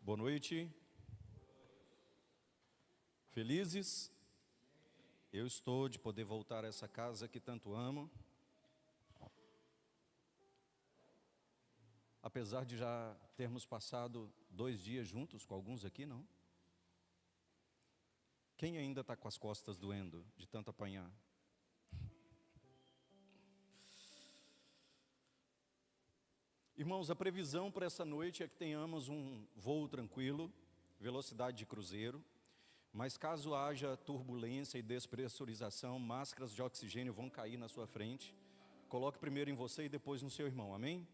Boa noite. Felizes? Eu estou de poder voltar a essa casa que tanto amo. Apesar de já termos passado 2 dias juntos com alguns aqui, não? Quem ainda está com as costas doendo de tanto apanhar? Irmãos, a previsão para essa noite é que tenhamos um voo tranquilo, velocidade de cruzeiro, mas caso haja turbulência e despressurização, máscaras de oxigênio vão cair na sua frente. Coloque primeiro em você e depois no seu irmão, amém?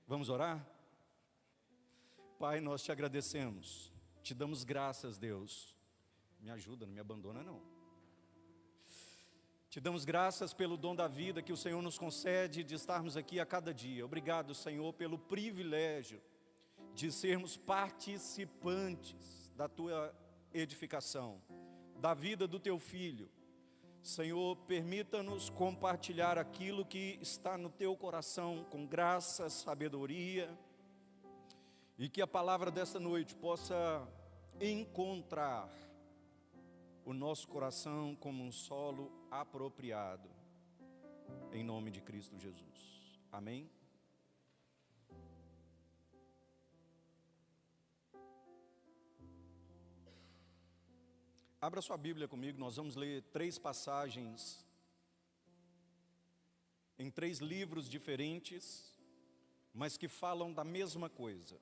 Vamos orar? Pai, nós te agradecemos, te damos graças, Deus. Me ajuda, não me abandona não. Te damos graças pelo dom da vida que o Senhor nos concede de estarmos aqui a cada dia. Obrigado, Senhor, pelo privilégio de sermos participantes da Tua edificação, da vida do Teu Filho. Senhor, permita-nos compartilhar aquilo que está no Teu coração com graça, sabedoria, e que a palavra dessa noite possa encontrar o nosso coração como um solo apropriado, em nome de Cristo Jesus. Amém? Abra sua Bíblia comigo, nós vamos ler 3 passagens em 3 livros diferentes, mas que falam da mesma coisa.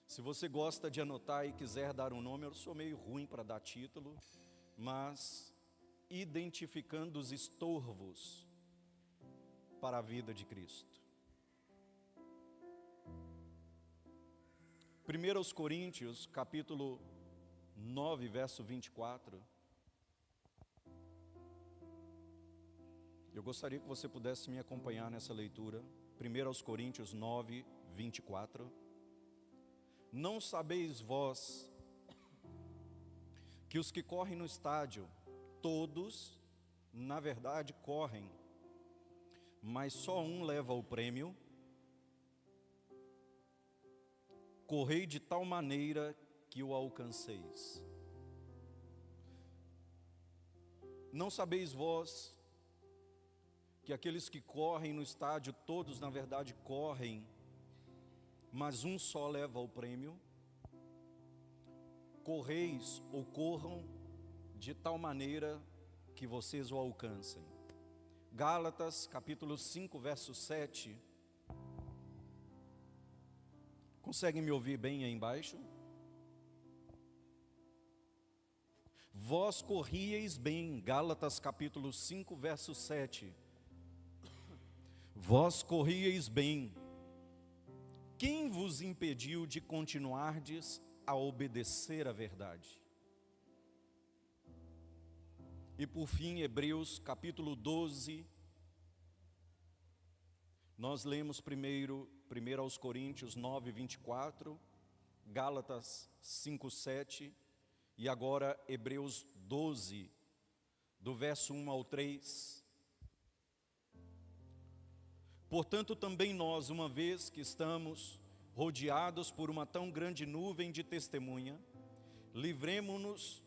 Se você gosta de anotar e quiser dar um nome, eu sou meio ruim para dar título, mas identificando os estorvos para a vida de Cristo. 1 Coríntios, capítulo 9, verso 24. Eu gostaria que você pudesse me acompanhar nessa leitura. 1 Coríntios 9, 24. Não sabeis vós que os que correm no estádio, todos, na verdade, correm, mas só um leva o prêmio? Correi de tal maneira que o alcanceis. Não sabeis vós que aqueles que correm no estádio, todos na verdade correm, mas um só leva o prêmio? Correis ou corram de tal maneira que vocês o alcancem. Gálatas capítulo 5, verso 7. Conseguem me ouvir bem aí embaixo? Vós corrieis bem, Gálatas capítulo 5, verso 7. Vós corrieis bem. Quem vos impediu de continuardes a obedecer à verdade? E por fim, Hebreus capítulo 12. Nós lemos primeiro aos Coríntios 9, 24, Gálatas 5, 7, e agora Hebreus 12, do verso 1 ao 3. Portanto, também nós, uma vez que estamos rodeados por uma tão grande nuvem de testemunha, livremo-nos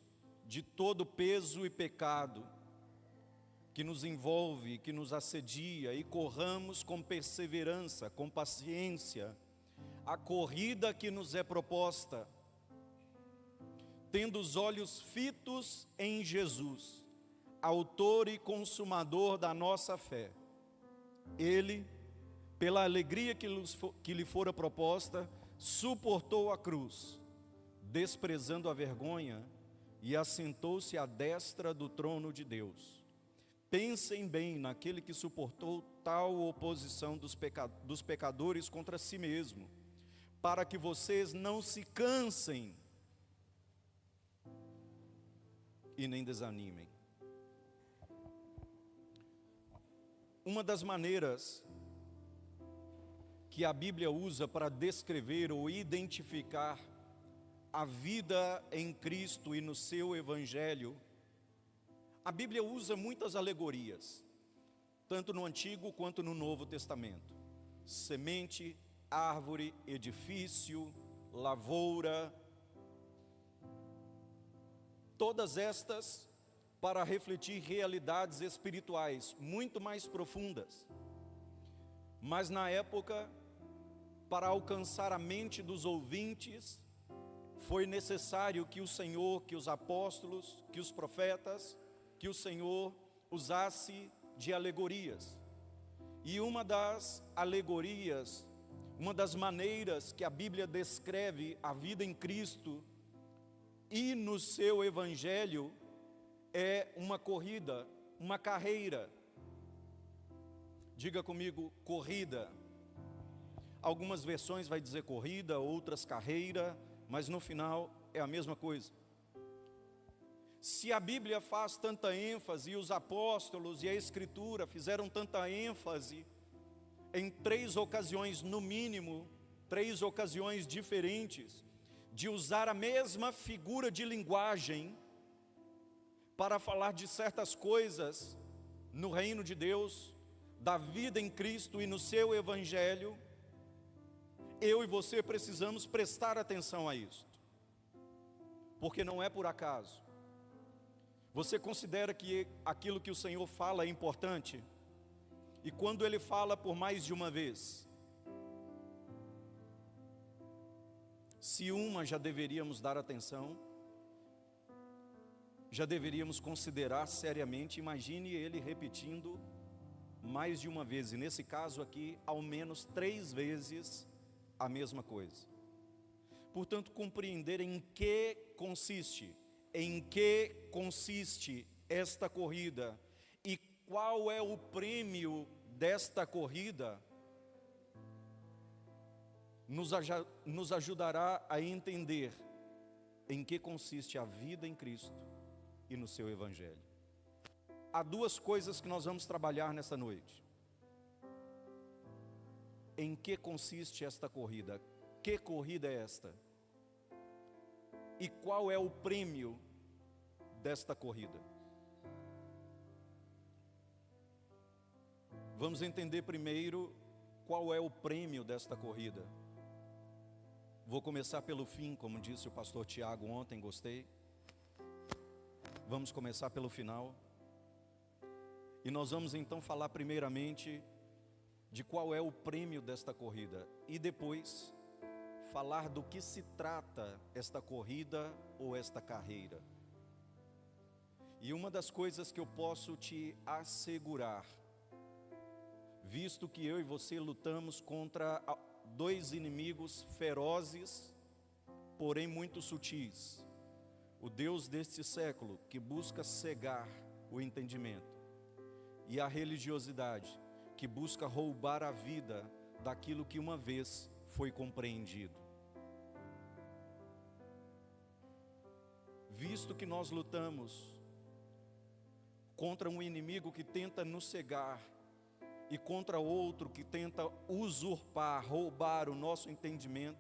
de todo peso e pecado que nos envolve, que nos assedia, e corramos com perseverança, com paciência, a corrida que nos é proposta, tendo os olhos fitos em Jesus, autor e consumador da nossa fé. Ele, pela alegria que lhe fora proposta, suportou a cruz, desprezando a vergonha, e assentou-se à destra do trono de Deus. Pensem bem naquele que suportou tal oposição dos pecadores contra si mesmo, para que vocês não se cansem e nem desanimem. Uma das maneiras que a Bíblia usa para descrever ou identificar a vida em Cristo e no seu Evangelho, a Bíblia usa muitas alegorias, tanto no Antigo quanto no Novo Testamento. Semente, árvore, edifício, lavoura, todas estas para refletir realidades espirituais muito mais profundas. Mas na época, para alcançar a mente dos ouvintes, foi necessário que o Senhor, que os apóstolos, que os profetas, que o Senhor usasse de alegorias. E uma das alegorias, uma das maneiras que a Bíblia descreve a vida em Cristo e no seu Evangelho é uma corrida, uma carreira. Diga comigo, corrida. Algumas versões vai dizer corrida, outras carreira, mas no final é a mesma coisa. Se a Bíblia faz tanta ênfase, e os apóstolos e a Escritura fizeram tanta ênfase, em 3 ocasiões, no mínimo, 3 ocasiões diferentes, de usar a mesma figura de linguagem para falar de certas coisas no reino de Deus, da vida em Cristo e no seu Evangelho, eu e você precisamos prestar atenção a isto, porque não é por acaso. Você considera que aquilo que o Senhor fala é importante? E quando Ele fala por mais de uma vez, se uma já deveríamos dar atenção, já deveríamos considerar seriamente. Imagine Ele repetindo mais de uma vez, e nesse caso aqui, ao menos 3 vezes a mesma coisa. Portanto, compreender em que consiste esta corrida e qual é o prêmio desta corrida, nos ajudará a entender em que consiste a vida em Cristo e no seu Evangelho. Há 2 coisas que nós vamos trabalhar nessa noite. Em que consiste esta corrida? Que corrida é esta? E qual é o prêmio desta corrida? Vamos entender primeiro qual é o prêmio desta corrida. Vou começar pelo fim, como disse o pastor Tiago ontem, gostei. Vamos começar pelo final. E nós vamos então falar primeiramente de qual é o prêmio desta corrida e depois falar do que se trata esta corrida ou esta carreira. E uma das coisas que eu posso te assegurar, visto que eu e você lutamos contra 2 inimigos ferozes, porém muito sutis: o Deus deste século, que busca cegar o entendimento, e a religiosidade, que busca roubar a vida daquilo que uma vez foi compreendido. Visto que nós lutamos contra um inimigo que tenta nos cegar e contra outro que tenta usurpar, roubar o nosso entendimento,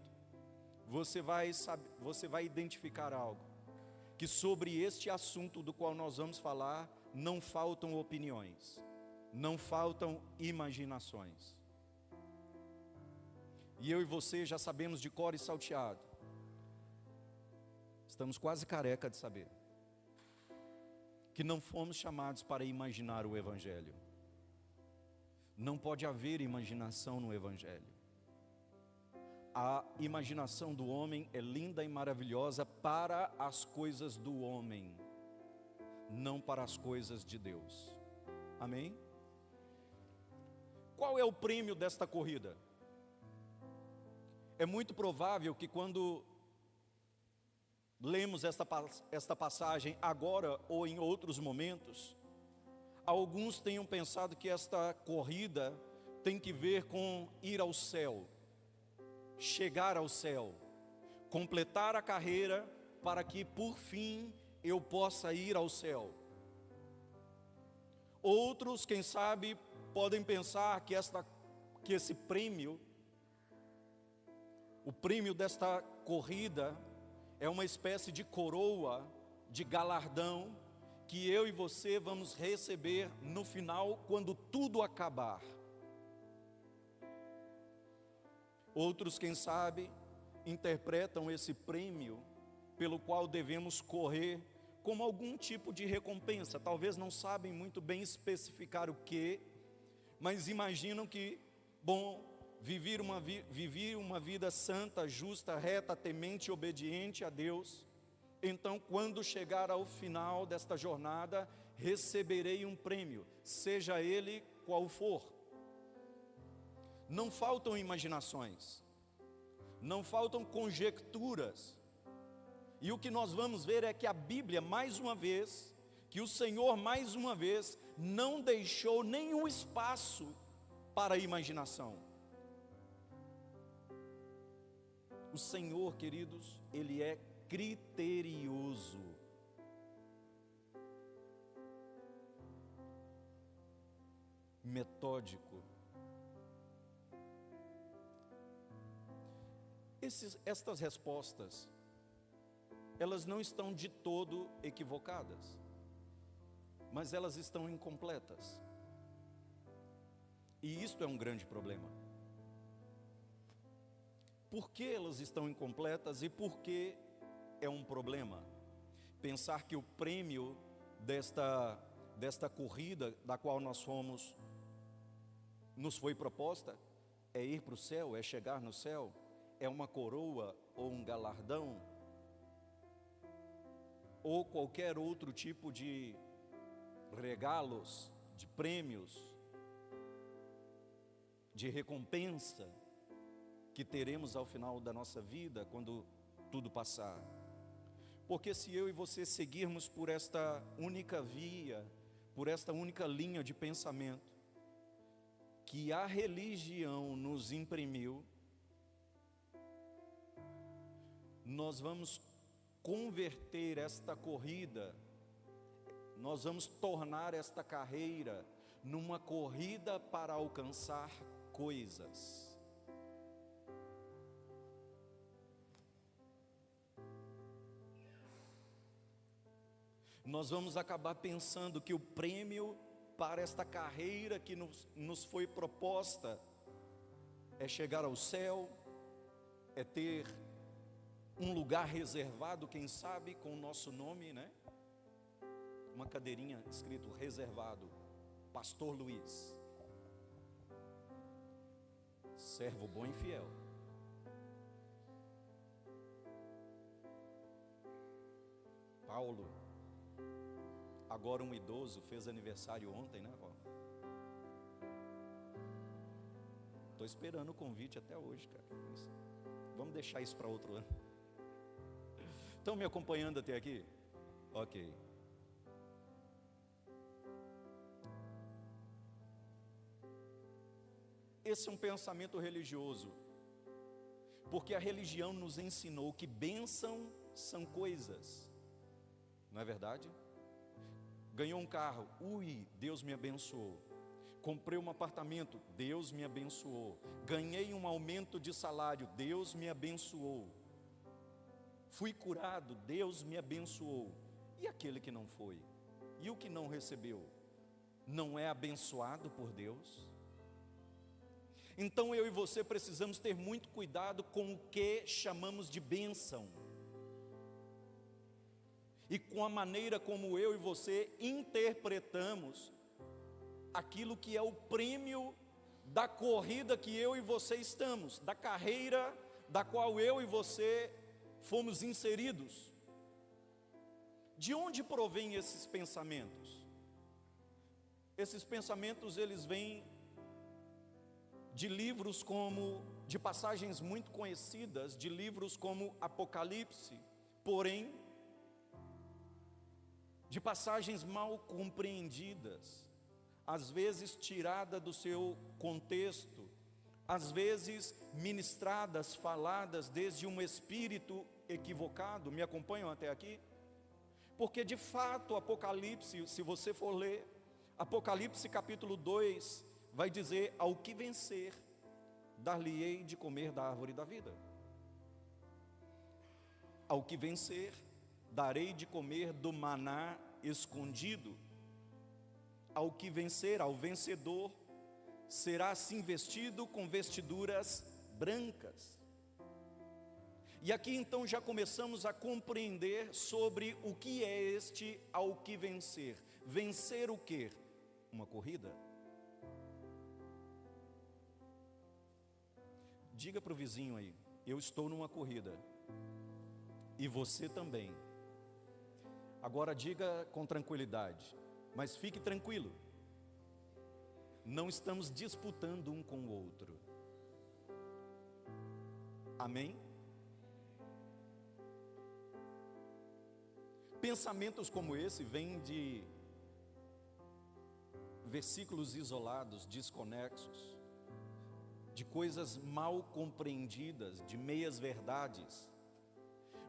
você vai identificar algo, que sobre este assunto do qual nós vamos falar, não faltam opiniões, não faltam imaginações. E eu e você já sabemos de cor e salteado, estamos quase careca de saber, que não fomos chamados para imaginar o Evangelho. Não pode haver imaginação no Evangelho. A imaginação do homem é linda e maravilhosa para as coisas do homem, não para as coisas de Deus. Amém? Qual é o prêmio desta corrida? É muito provável que quando lemos esta passagem agora ou em outros momentos, alguns tenham pensado que esta corrida tem que ver com ir ao céu, chegar ao céu, completar a carreira para que por fim eu possa ir ao céu. Outros, quem sabe, podem pensar que esse prêmio, o prêmio desta corrida, é uma espécie de coroa, de galardão, que eu e você vamos receber no final, quando tudo acabar. Outros, quem sabe, interpretam esse prêmio pelo qual devemos correr como algum tipo de recompensa. Talvez não sabem muito bem especificar o que, mas imaginam que, bom, viver uma vida santa, justa, reta, temente e obediente a Deus, então quando chegar ao final desta jornada, receberei um prêmio, seja ele qual for. Não faltam imaginações, não faltam conjecturas, e o que nós vamos ver é que a Bíblia, mais uma vez, que o Senhor, mais uma vez, não deixou nenhum espaço para a imaginação. O Senhor, queridos, Ele é criterioso. Metódico. Estas respostas, elas não estão de todo equivocadas, mas elas estão incompletas. E isto é um grande problema. Por que elas estão incompletas e por que é um problema? Pensar que o prêmio desta corrida da qual nos foi proposta é ir para o céu, é chegar no céu, é uma coroa ou um galardão, ou qualquer outro tipo de regalos, de prêmios, de recompensa que teremos ao final da nossa vida, quando tudo passar. Porque se eu e você seguirmos por esta única via, por esta única linha de pensamento, que a religião nos imprimiu, nós vamos converter esta corrida, nós vamos tornar esta carreira numa corrida para alcançar coisas. Nós vamos acabar pensando que o prêmio para esta carreira que nos foi proposta é chegar ao céu, é ter um lugar reservado, quem sabe, com o nosso nome, né? Uma cadeirinha escrito reservado, Pastor Luiz, servo bom e fiel. Paulo, agora um idoso, fez aniversário ontem, né, Paulo? Estou esperando o convite até hoje, cara. Vamos deixar isso para outro ano. Estão me acompanhando até aqui? Ok. Esse é um pensamento religioso, porque a religião nos ensinou que bênção são coisas, não é verdade? Ganhou um carro, Deus me abençoou. Comprei um apartamento, Deus me abençoou. Ganhei um aumento de salário, Deus me abençoou. Fui curado, Deus me abençoou. E aquele que não foi? E o que não recebeu? Não é abençoado por Deus? Então eu e você precisamos ter muito cuidado com o que chamamos de bênção. E com a maneira como eu e você interpretamos aquilo que é o prêmio da corrida que eu e você estamos, da carreira da qual eu e você fomos inseridos. De onde provém esses pensamentos? Esses pensamentos, eles vêm de livros como, de passagens muito conhecidas, de livros como Apocalipse, porém, de passagens mal compreendidas, às vezes tirada do seu contexto, às vezes ministradas, faladas desde um espírito equivocado. Me acompanham até aqui? Porque de fato Apocalipse, se você for ler, Apocalipse capítulo 2, vai dizer: ao que vencer, dar-lhe-ei de comer da árvore da vida. Ao que vencer, darei de comer do maná escondido. Ao que vencer, ao vencedor, será assim vestido com vestiduras brancas. E aqui então já começamos a compreender sobre o que é este ao que vencer. Vencer o quê? Uma corrida. Diga para o vizinho aí, eu estou numa corrida. E você também. Agora diga com tranquilidade, mas fique tranquilo. Não estamos disputando um com o outro. Amém? Pensamentos como esse vêm de versículos isolados, desconexos, de coisas mal compreendidas, de meias verdades.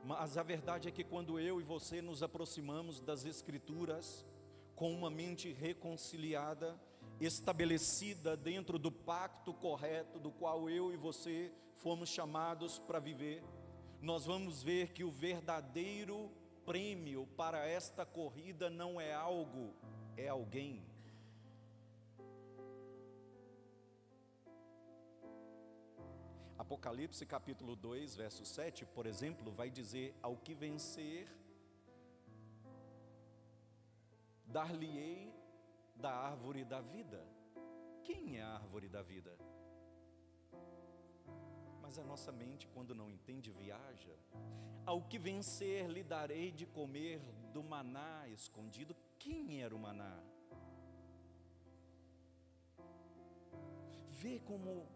Mas a verdade é que quando eu e você nos aproximamos das Escrituras, com uma mente reconciliada, estabelecida dentro do pacto correto, do qual eu e você fomos chamados para viver, nós vamos ver que o verdadeiro prêmio para esta corrida não é algo, é alguém. Apocalipse capítulo 2, verso 7, por exemplo, vai dizer: ao que vencer, dar-lhe-ei da árvore da vida. Quem é a árvore da vida? Mas a nossa mente, quando não entende, viaja. Ao que vencer, lhe darei de comer do maná escondido. Quem era o maná? Vê como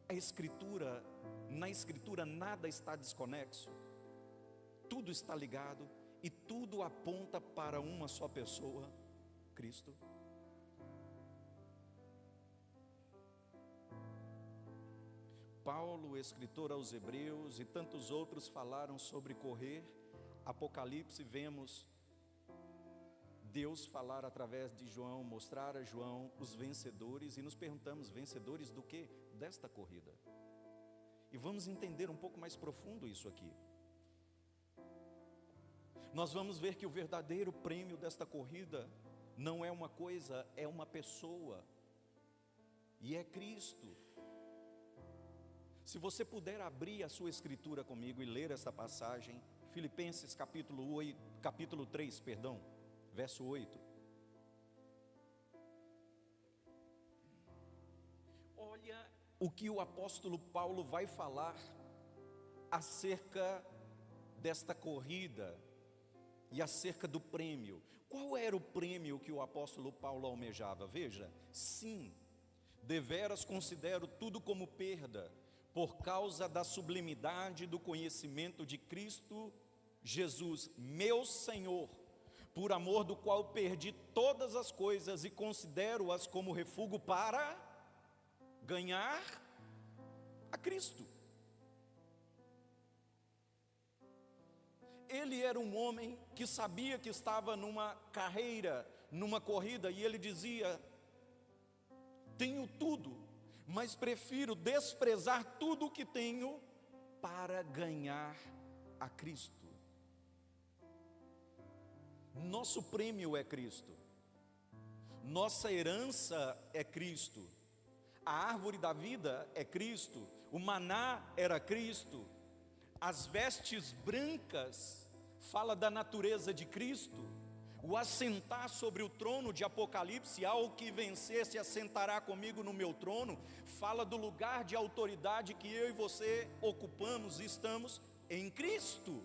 a Escritura, na Escritura nada está desconexo. Tudo está ligado e tudo aponta para uma só pessoa, Cristo. Paulo, escritor aos Hebreus, e tantos outros falaram sobre correr. Apocalipse, vemos Deus falar através de João, mostrar a João os vencedores, e nos perguntamos: vencedores do quê? Desta corrida. E vamos entender um pouco mais profundo isso aqui. Nós vamos ver que o verdadeiro prêmio desta corrida não é uma coisa, é uma pessoa, e é Cristo. Se você puder abrir a sua escritura comigo e ler essa passagem, Filipenses capítulo 3, verso 8. Olha o que o apóstolo Paulo vai falar acerca desta corrida e acerca do prêmio. Qual era o prêmio que o apóstolo Paulo almejava? Veja: sim, deveras considero tudo como perda, por causa da sublimidade do conhecimento de Cristo Jesus, meu Senhor, por amor do qual perdi todas as coisas e considero-as como refúgio para ganhar a Cristo. Ele era um homem que sabia que estava numa carreira, numa corrida, e ele dizia: tenho tudo, mas prefiro desprezar tudo o que tenho para ganhar a Cristo. Nosso prêmio é Cristo, nossa herança é Cristo, a árvore da vida é Cristo, o maná era Cristo, as vestes brancas fala da natureza de Cristo, o assentar sobre o trono de Apocalipse, ao que vencer se assentará comigo no meu trono, fala do lugar de autoridade que eu e você ocupamos e estamos em Cristo.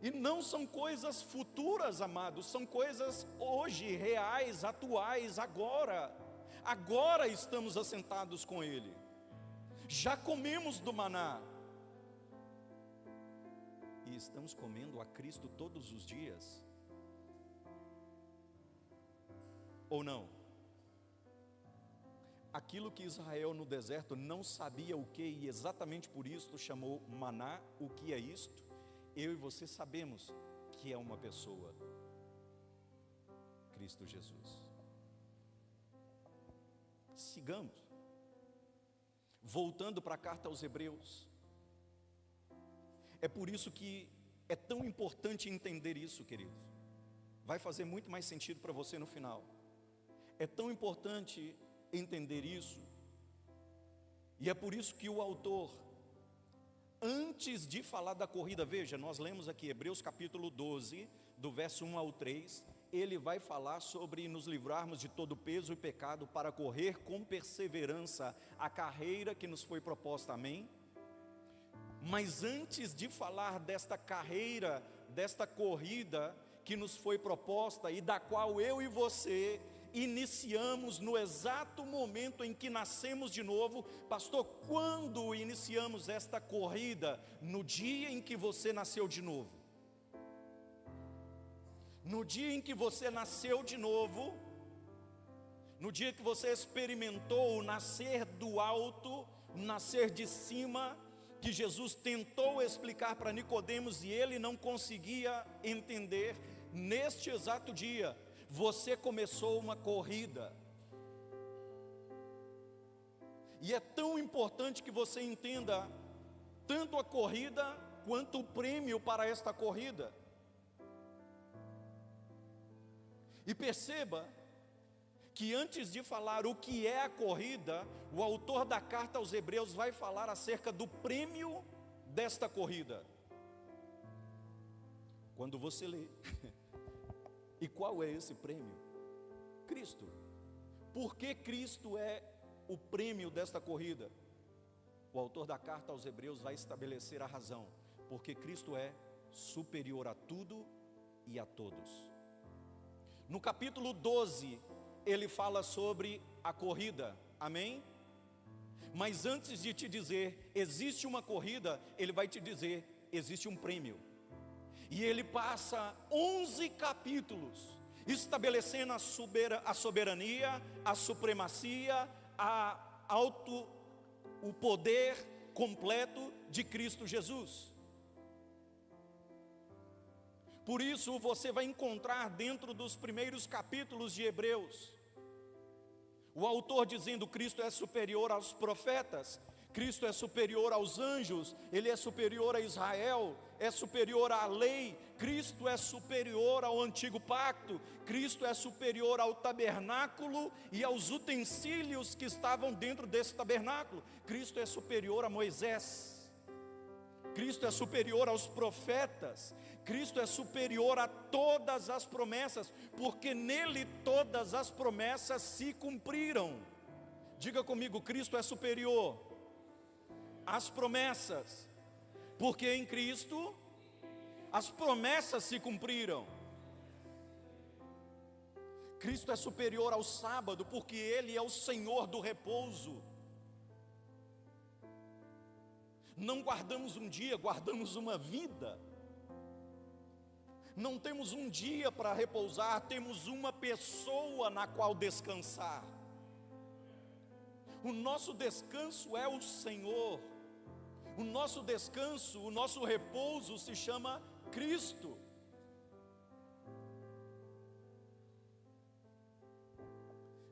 E não são coisas futuras, amados, são coisas hoje, reais, atuais, agora. Agora estamos assentados com Ele. Já comemos do maná. E estamos comendo a Cristo todos os dias? Ou não? Aquilo que Israel no deserto não sabia o que, e exatamente por isso chamou maná. O que é isto? Eu e você sabemos que é uma pessoa, Cristo Jesus. Sigamos. Voltando para a carta aos Hebreus. É por isso que é tão importante entender isso, queridos. Vai fazer muito mais sentido para você no final. É tão importante entender isso, E é por isso que o autor, antes de falar da corrida, veja, nós lemos aqui Hebreus capítulo 12, do verso 1 ao 3, ele vai falar sobre nos livrarmos de todo peso e pecado para correr com perseverança a carreira que nos foi proposta, amém? Mas antes de falar desta carreira, desta corrida que nos foi proposta e da qual eu e você iniciamos no exato momento em que nascemos de novo, pastor, quando iniciamos esta corrida? No dia em que você nasceu de novo. No dia em que você nasceu de novo, no dia que você experimentou o nascer do alto, o nascer de cima, que Jesus tentou explicar para Nicodemos e ele não conseguia entender, neste exato dia, você começou uma corrida. E é tão importante que você entenda tanto a corrida quanto o prêmio para esta corrida. E perceba que antes de falar o que é a corrida, o autor da carta aos Hebreus vai falar acerca do prêmio desta corrida. Quando você lê, e qual é esse prêmio? Cristo. Por que Cristo é o prêmio desta corrida? O autor da carta aos Hebreus vai estabelecer a razão. Porque Cristo é superior a tudo e a todos. No capítulo 12, ele fala sobre a corrida, amém? Mas antes de te dizer, existe uma corrida, ele vai te dizer, existe um prêmio. E ele passa 11 capítulos, estabelecendo a soberania, a supremacia, o poder completo de Cristo Jesus. Por isso você vai encontrar dentro dos primeiros capítulos de Hebreus, o autor dizendo: Cristo é superior aos profetas, Cristo é superior aos anjos, Ele é superior a Israel, é superior à lei, Cristo é superior ao antigo pacto, Cristo é superior ao tabernáculo e aos utensílios que estavam dentro desse tabernáculo, Cristo é superior a Moisés, Cristo é superior aos profetas, Cristo é superior a todas as promessas, porque nele todas as promessas se cumpriram. Diga comigo, Cristo é superior às promessas, porque em Cristo as promessas se cumpriram. Cristo é superior ao sábado, porque Ele é o Senhor do repouso. Não guardamos um dia, guardamos uma vida. Não temos um dia para repousar, temos uma pessoa na qual descansar. O nosso descanso é o Senhor. O nosso descanso, o nosso repouso se chama Cristo.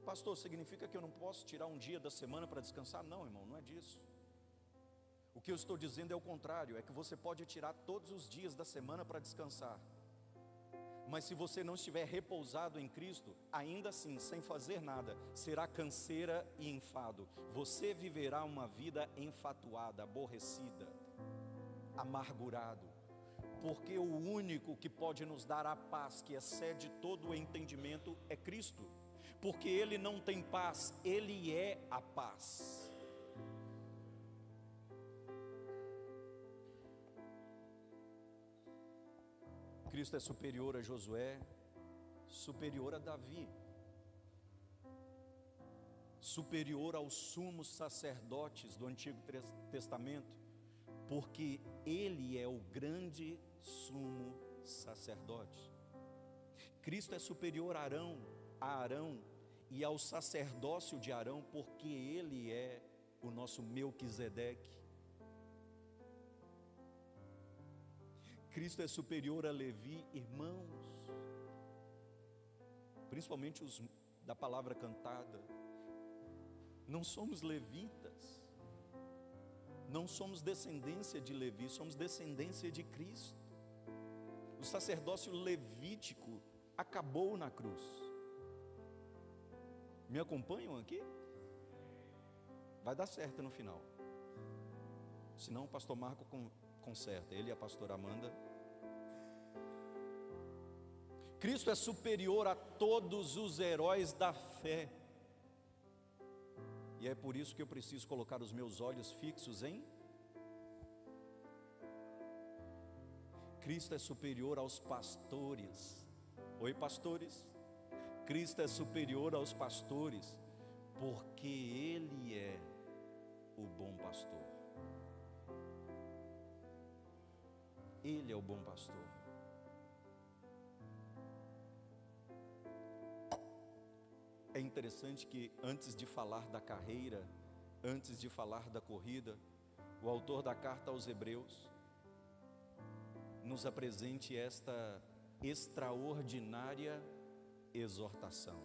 Pastor, significa que eu não posso tirar um dia da semana para descansar? Não, irmão, não é disso. O que eu estou dizendo é o contrário, é que você pode tirar todos os dias da semana para descansar. Mas se você não estiver repousado em Cristo, ainda assim, sem fazer nada, será canseira e enfado. Você viverá uma vida enfatuada, aborrecida, amargurado. Porque o único que pode nos dar a paz, que excede todo o entendimento, é Cristo. Porque Ele não tem paz, Ele é a paz. Cristo é superior a Josué, superior a Davi, superior aos sumos sacerdotes do Antigo Testamento, porque Ele é o grande sumo sacerdote. Cristo é superior a Arão e ao sacerdócio de Arão, porque Ele é o nosso Melquisedeque. Cristo é superior a Levi, irmãos, principalmente os da palavra cantada. Não somos levitas, não somos descendência de Levi, somos descendência de Cristo. O sacerdócio levítico acabou na cruz. Me acompanham aqui? vai dar certo no final. Senão o pastor Marco conserta, ele e a pastora Amanda. Cristo é superior a todos os heróis da fé. E é por isso que eu preciso colocar os meus olhos fixos em Cristo. É superior aos pastores. Oi, pastores. Cristo é superior aos pastores, porque Ele é o bom pastor. Ele é o bom pastor. É interessante que antes de falar da carreira, antes de falar da corrida, o autor da carta aos Hebreus nos apresente esta extraordinária exortação,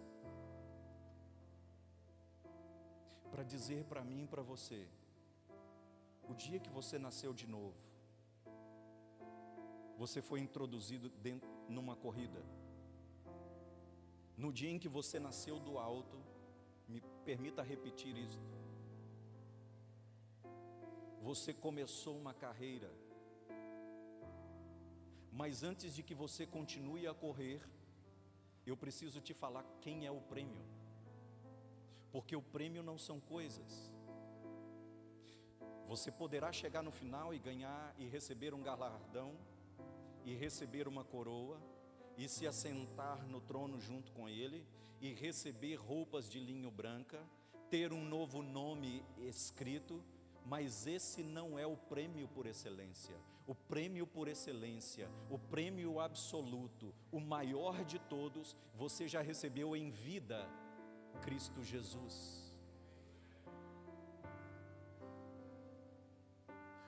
para dizer para mim e para você: o dia que você nasceu de novo, você foi introduzido numa corrida. No dia em que você nasceu do alto, me permita repetir isso, você começou uma carreira, mas antes de que você continue a correr, eu preciso te falar quem é o prêmio, porque o prêmio não são coisas. Você poderá chegar no final e ganhar e receber um galardão, e receber uma coroa, e se assentar no trono junto com ele, e receber roupas de linho branca, ter um novo nome escrito, mas esse não é o prêmio por excelência. O prêmio por excelência, o prêmio absoluto, o maior de todos, você já recebeu em vida, Cristo Jesus.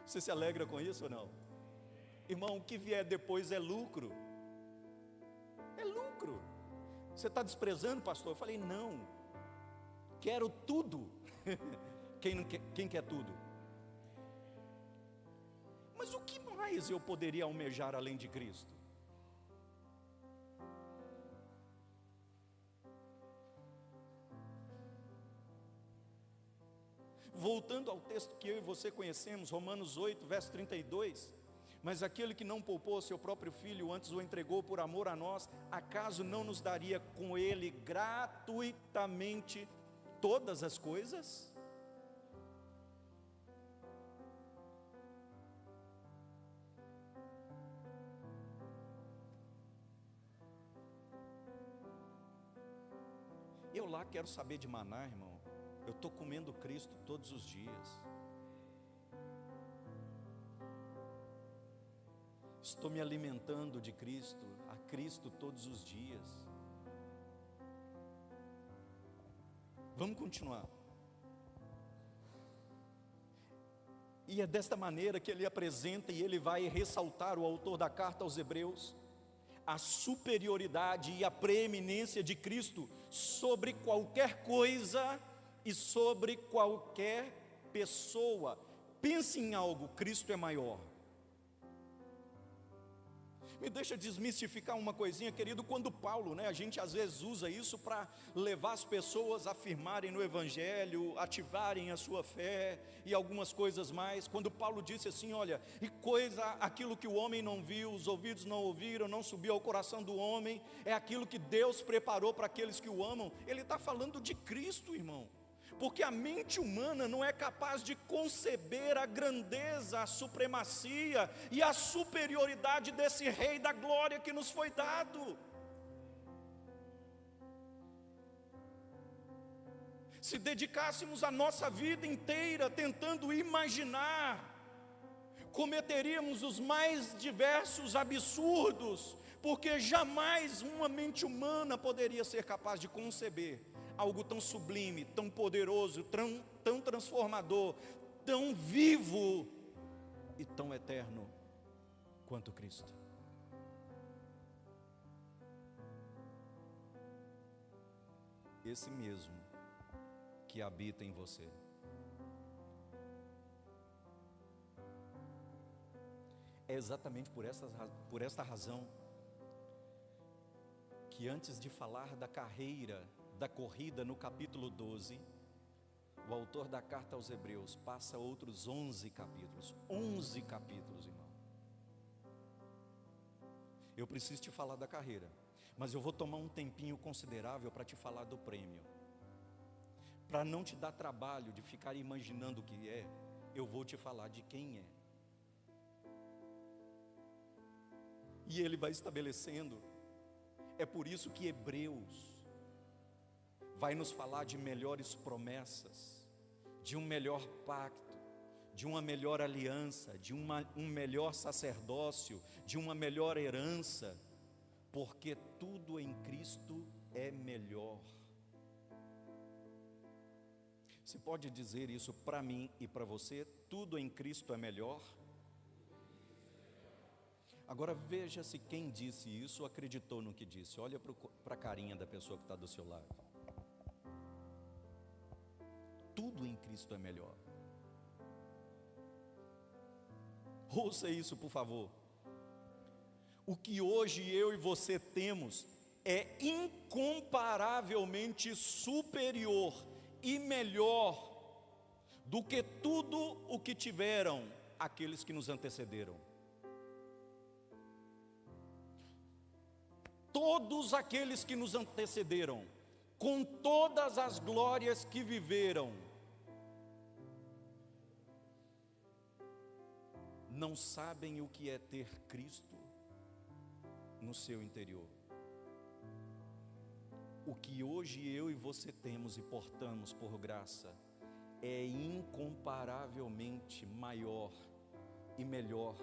Você se alegra com isso ou não? Irmão, o que vier depois é lucro. É lucro. Você está desprezando, pastor? Eu falei, não, quero tudo. Quem quer tudo? Mas o que mais eu poderia almejar além de Cristo? Voltando ao texto que eu e você conhecemos, Romanos 8, verso 32, mas aquele que não poupou seu próprio filho, antes o entregou por amor a nós, acaso não nos daria com ele gratuitamente todas as coisas? Eu lá quero saber de maná, irmão. Eu estou comendo Cristo todos os dias. Estou me alimentando de Cristo, a Cristo todos os dias. Vamos continuar. E é desta maneira que ele apresenta e ele vai ressaltar, o autor da carta aos Hebreus, a superioridade e a preeminência de Cristo sobre qualquer coisa e sobre qualquer pessoa. Pense em algo, Cristo é maior. Me deixa desmistificar uma coisinha, querido. Quando Paulo, a gente às vezes usa isso para levar as pessoas a firmarem no Evangelho, ativarem a sua fé e algumas coisas mais. Quando Paulo disse assim, olha, aquilo que o homem não viu, os ouvidos não ouviram, não subiu ao coração do homem, é aquilo que Deus preparou para aqueles que o amam. Ele está falando de Cristo, irmão. Porque a mente humana não é capaz de conceber a grandeza, a supremacia e a superioridade desse Rei da glória que nos foi dado. Se dedicássemos a nossa vida inteira tentando imaginar, cometeríamos os mais diversos absurdos, porque jamais uma mente humana poderia ser capaz de conceber algo tão sublime, tão poderoso, tão transformador, tão vivo e tão eterno quanto Cristo. Esse mesmo que habita em você. É exatamente por esta razão que antes de falar da carreira, da corrida no capítulo 12, o o autor da carta aos Hebreus passa outros 11 capítulos. 11 capítulos, irmão. Eu preciso te falar da carreira, mas eu vou tomar um tempinho considerável para te falar do prêmio. Para não te dar trabalho de ficar imaginando o que é, eu vou te falar de quem é. E ele vai estabelecendo. É por isso que Hebreus vai nos falar de melhores promessas, de um melhor pacto, de uma melhor aliança, de um melhor sacerdócio, de uma melhor herança, porque tudo em Cristo é melhor. Você pode dizer isso para mim e para você? Tudo em Cristo é melhor? Agora veja se quem disse isso acreditou no que disse. Olha para a carinha da pessoa que está do seu lado. Tudo em Cristo é melhor. Ouça isso, por favor. O que hoje eu e você temos é incomparavelmente superior e melhor do que tudo o que tiveram aqueles que nos antecederam. Todos aqueles que nos antecederam, com todas as glórias que viveram, não sabem o que é ter Cristo no seu interior. O que hoje eu e você temos e portamos por graça é incomparavelmente maior e melhor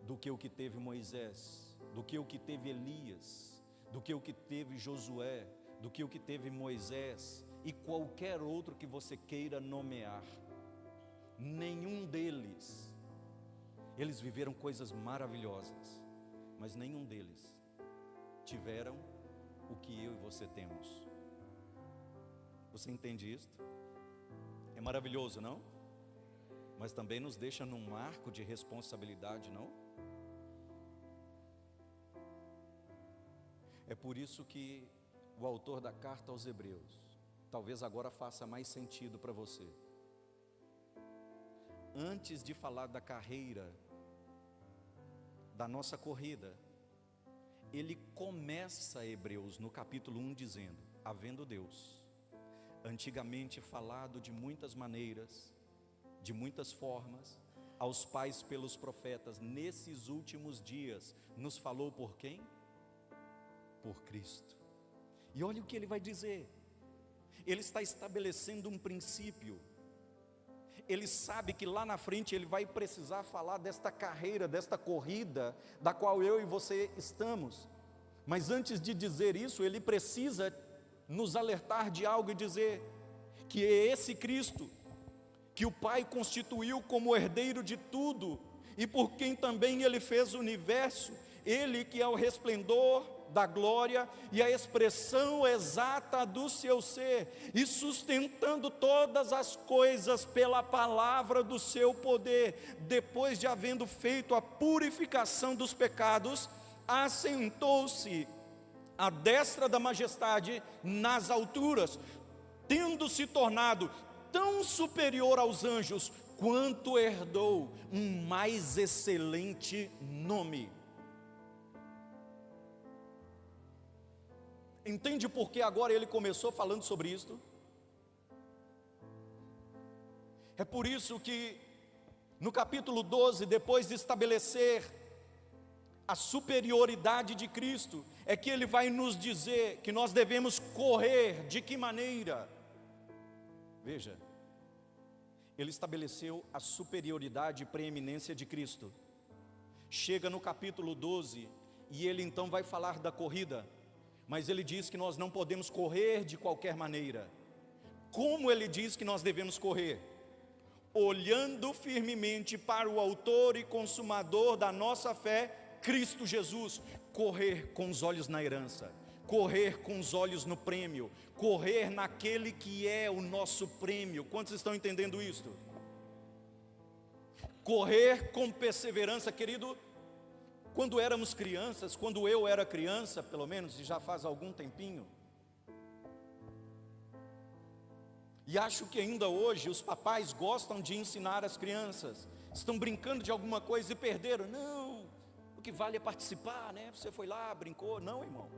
do que o que teve Moisés, do que o que teve Elias, do que o que teve Josué, do que o que teve Moisés e qualquer outro que você queira nomear. Nenhum deles, eles viveram coisas maravilhosas, mas nenhum deles tiveram o que eu e você temos. Você entende isso? É maravilhoso, não? Mas também nos deixa num marco de responsabilidade, não? É por isso que o autor da carta aos Hebreus, talvez agora faça mais sentido para você. Antes de falar da carreira, da nossa corrida, ele começa Hebreus no capítulo 1 dizendo: havendo Deus, antigamente falado de muitas maneiras, de muitas formas, aos pais pelos profetas, nesses últimos dias, nos falou por quem? Por Cristo. E olha o que ele vai dizer. Ele está estabelecendo um princípio. Ele sabe que lá na frente ele vai precisar falar desta carreira, desta corrida, da qual eu e você estamos. Mas antes de dizer isso, ele precisa nos alertar de algo e dizer que é esse Cristo, que o Pai constituiu como herdeiro de tudo, e por quem também ele fez o universo, ele que é o resplendor da glória e a expressão exata do seu ser, e sustentando todas as coisas pela palavra do seu poder, depois de havendo feito a purificação dos pecados, assentou-se à destra da majestade nas alturas, tendo se tornado tão superior aos anjos, quanto herdou um mais excelente nome. Entende por que agora ele começou falando sobre isto? É por isso que no capítulo 12, depois de estabelecer a superioridade de Cristo, é que ele vai nos dizer que nós devemos correr de que maneira? Veja, ele estabeleceu a superioridade e preeminência de Cristo. Chega no capítulo 12 e ele então vai falar da corrida. Mas ele diz que nós não podemos correr de qualquer maneira. Como ele diz que nós devemos correr? Olhando firmemente para o autor e consumador da nossa fé, Cristo Jesus. Correr com os olhos na herança, correr com os olhos no prêmio, correr naquele que é o nosso prêmio. Quantos estão entendendo isto? Correr com perseverança, querido. Quando éramos crianças, quando eu era criança, pelo menos, e já faz algum tempinho, E acho que ainda hoje os papais gostam de ensinar as crianças. Estão brincando de alguma coisa e perderam. Não, o que vale é participar, né? Você foi lá, brincou. Não, irmão.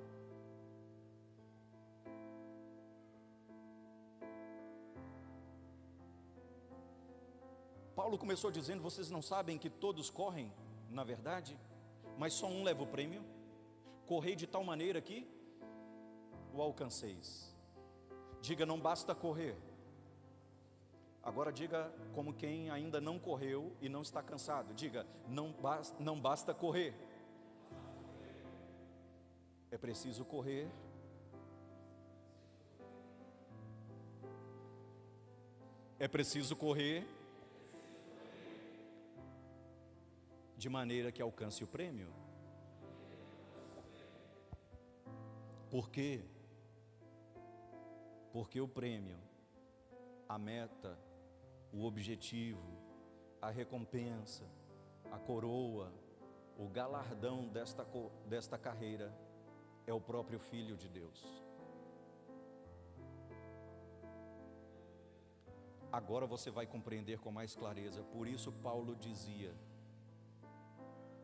Paulo começou dizendo: vocês não sabem que todos correm, na verdade, mas só um leva o prêmio? Correi de tal maneira que o alcanceis. Diga: não basta correr. Agora diga como quem ainda não correu e não está cansado. Diga: não basta correr. É preciso correr. É preciso correr de maneira que alcance o prêmio. Por quê? Porque o prêmio, a meta, o objetivo, a recompensa, a coroa, o galardão desta carreira é o próprio Filho de Deus. Agora você vai compreender com mais clareza. Por isso Paulo dizia: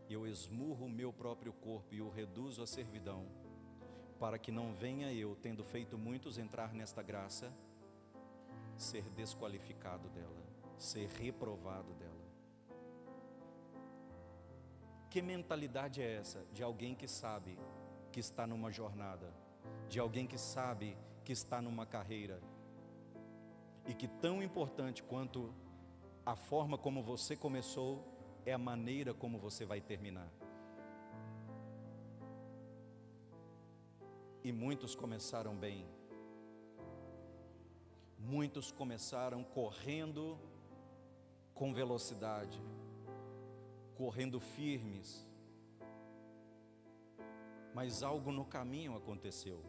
eu esmurro o meu próprio corpo e o reduzo à servidão, para que não venha eu, tendo feito muitos entrar nesta graça, ser desqualificado dela, ser reprovado dela. Que mentalidade é essa de alguém que sabe que está numa jornada, de alguém que sabe que está numa carreira, e que tão importante quanto a forma como você começou é a maneira como você vai terminar? E muitos começaram bem. Muitos começaram correndo com velocidade, correndo firmes. Mas algo no caminho aconteceu.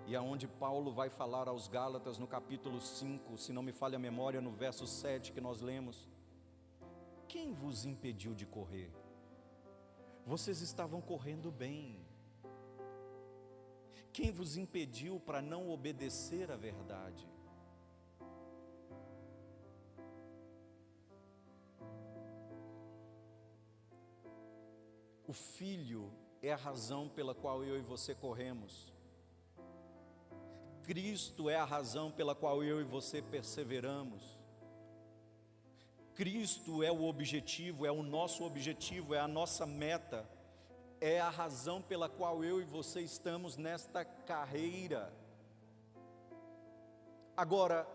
E aonde Paulo vai falar aos Gálatas no capítulo 5, se não me falha a memória, no verso 7 que nós lemos: quem vos impediu de correr? Vocês estavam correndo bem. Quem vos impediu para não obedecer à verdade? O Filho é a razão pela qual eu e você corremos. Cristo é a razão pela qual eu e você perseveramos. Cristo é o objetivo, é o nosso objetivo, é a nossa meta, é a razão pela qual eu e você estamos nesta carreira. Agora,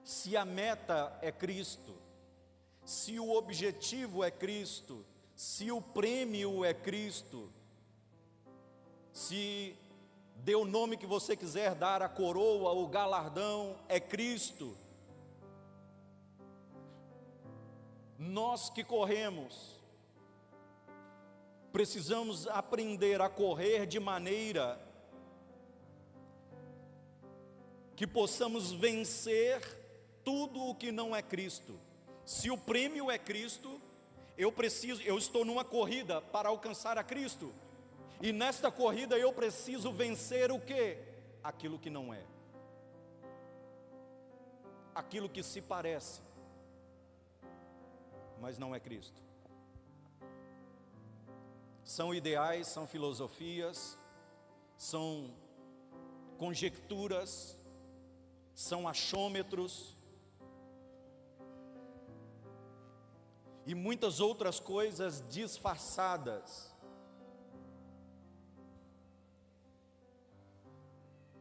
se a meta é Cristo, se o objetivo é Cristo, se o prêmio é Cristo, se dê o nome que você quiser dar, a coroa, o galardão é Cristo, nós que corremos, precisamos aprender a correr de maneira que possamos vencer tudo o que não é Cristo. Se o prêmio é Cristo, eu estou numa corrida para alcançar a Cristo. E nesta corrida eu preciso vencer o quê? Aquilo que não é. Aquilo que se parece, mas não é Cristo. São ideais, são filosofias, são conjecturas, são achômetros e muitas outras coisas disfarçadas.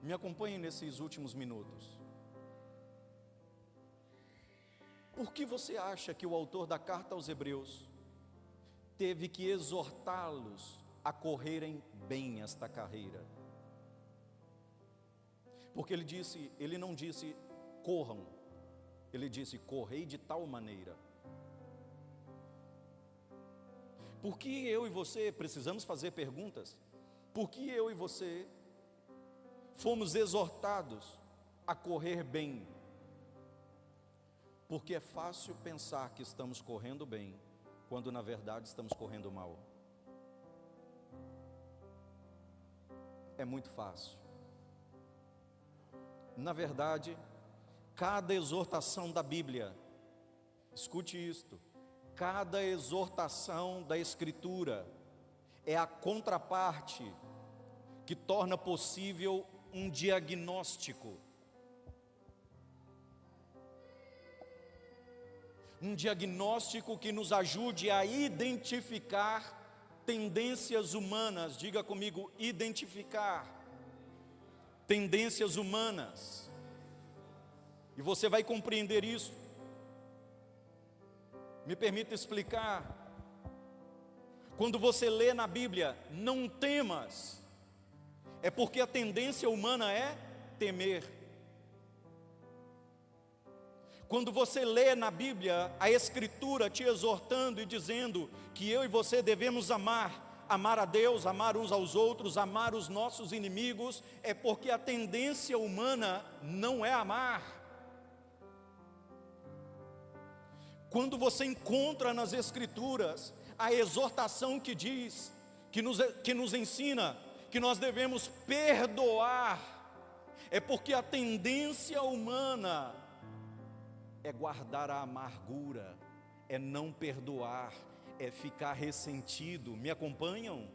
Me acompanhe nesses últimos minutos. Por que você acha que o autor da carta aos Hebreus teve que exortá-los a correrem bem esta carreira? Porque ele não disse corram, ele disse correi de tal maneira. Por que eu e você precisamos fazer perguntas? Por que eu e você fomos exortados a correr bem? Porque é fácil pensar que estamos correndo bem, quando na verdade estamos correndo mal. é muito fácil. Na verdade, cada exortação da Bíblia, escute isto, cada exortação da Escritura é a contraparte que torna possível um diagnóstico. Um diagnóstico que nos ajude a identificar tendências humanas. Diga comigo, identificar tendências humanas. E você vai compreender isso. Me permita explicar. Quando você lê na Bíblia, não temas, é porque a tendência humana é temer. Quando você lê na Bíblia a Escritura te exortando e dizendo que eu e você devemos amar a Deus, amar uns aos outros, amar os nossos inimigos, é porque a tendência humana não é amar. Quando você encontra nas Escrituras a exortação que diz, que nos ensina que nós devemos perdoar, é porque a tendência humana é guardar a amargura, é não perdoar, é ficar ressentido. Me acompanham?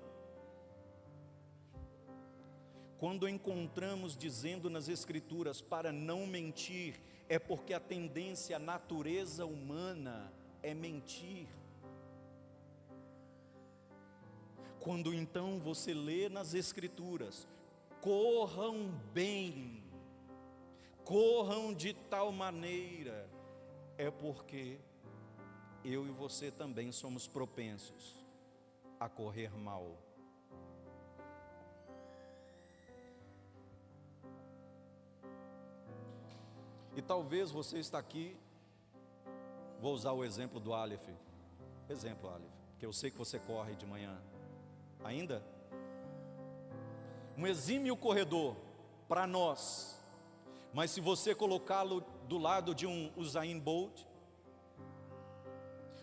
Quando encontramos dizendo nas Escrituras para não mentir, é porque a tendência, a natureza humana é mentir. Quando então você lê nas Escrituras, corram bem, corram de tal maneira, é porque eu e você também somos propensos a correr mal. E talvez você está aqui, vou usar o exemplo do Aleph, que eu sei que você corre de manhã. Ainda? Um exímio corredor para nós, mas se você colocá-lo do lado de um Usain Bolt,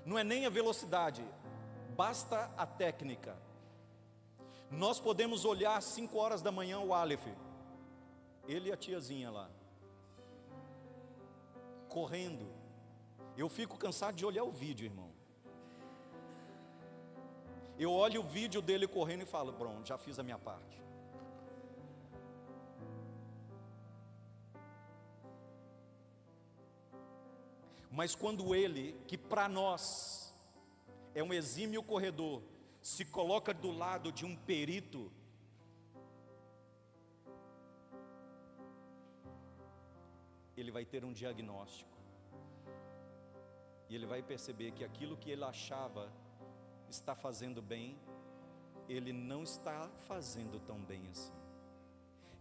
não é nem a velocidade, basta a técnica. Nós podemos olhar às 5 horas da manhã o Aleph, ele e a tiazinha lá, correndo. Eu fico cansado de olhar o vídeo, irmão. Eu olho o vídeo dele correndo e falo, pronto, já fiz a minha parte. Mas quando ele, que para nós é um exímio corredor, se coloca do lado de um perito, ele vai ter um diagnóstico. E ele vai perceber que aquilo que ele achava está fazendo bem, ele não está fazendo tão bem assim.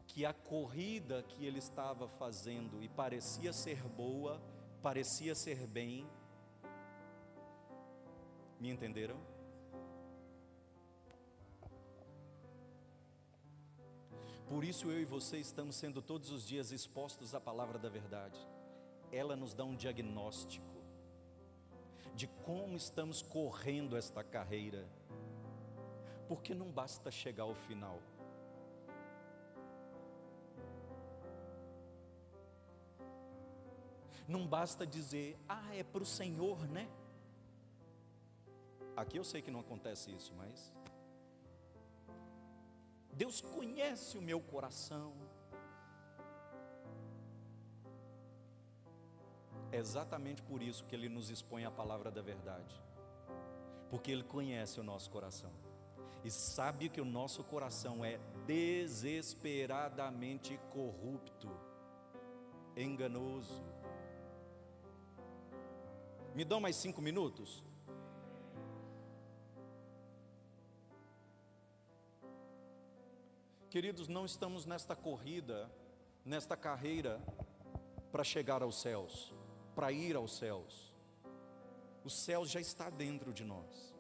Que a corrida que ele estava fazendo e parecia ser boa, parecia ser bem. Me entenderam? Por isso eu e você estamos sendo todos os dias expostos à palavra da verdade. Ela nos dá um diagnóstico de como estamos correndo esta carreira, porque não basta chegar ao final. Não basta dizer, é para o Senhor, né? Aqui eu sei que não acontece isso, mas Deus conhece o meu coração. É exatamente por isso que Ele nos expõe a palavra da verdade, porque Ele conhece o nosso coração e sabe que o nosso coração é desesperadamente corrupto, enganoso. Me dão mais 5 minutos? Queridos, não estamos nesta corrida, nesta carreira para chegar aos céus, para ir aos céus. O céu já está dentro de nós.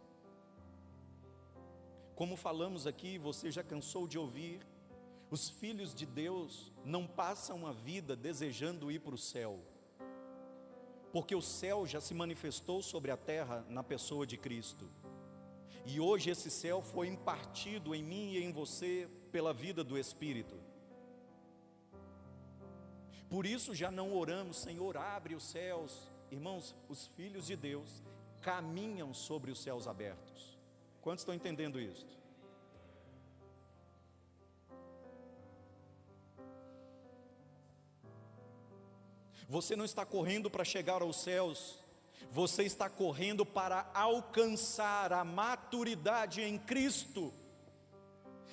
Como falamos aqui, você já cansou de ouvir, os filhos de Deus não passam a vida desejando ir para o céu, porque o céu já se manifestou sobre a terra na pessoa de Cristo. E hoje esse céu foi impartido em mim e em você pela vida do Espírito. Por isso já não oramos, Senhor, abre os céus. Irmãos, os filhos de Deus caminham sobre os céus abertos. Quantos estão entendendo isso? Você não está correndo para chegar aos céus, você está correndo para alcançar a maturidade em Cristo,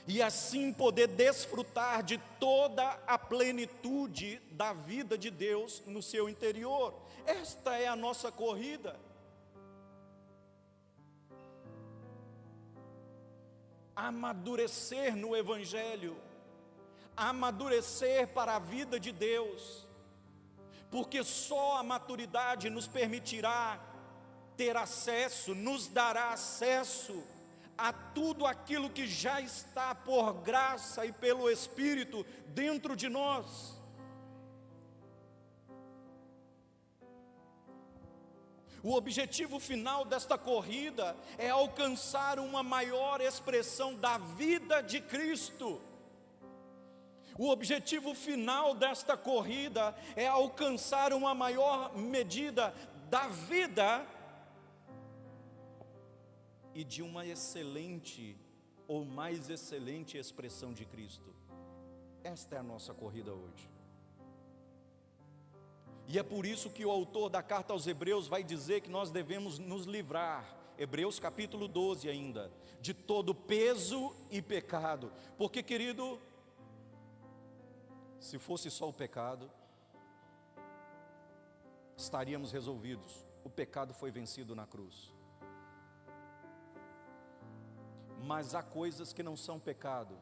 e assim poder desfrutar de toda a plenitude da vida de Deus no seu interior. Esta é a nossa corrida. Amadurecer no Evangelho, amadurecer para a vida de Deus, porque só a maturidade nos permitirá ter acesso, nos dará acesso a tudo aquilo que já está por graça e pelo Espírito dentro de nós. O objetivo final desta corrida é alcançar uma maior expressão da vida de Cristo. O objetivo final desta corrida é alcançar uma maior medida da vida e de uma excelente ou mais excelente expressão de Cristo. Esta é a nossa corrida hoje. E é por isso que o autor da carta aos Hebreus vai dizer que nós devemos nos livrar, Hebreus capítulo 12 ainda, de todo peso e pecado. Porque, querido, se fosse só o pecado, estaríamos resolvidos. O pecado foi vencido na cruz. Mas há coisas que não são pecado,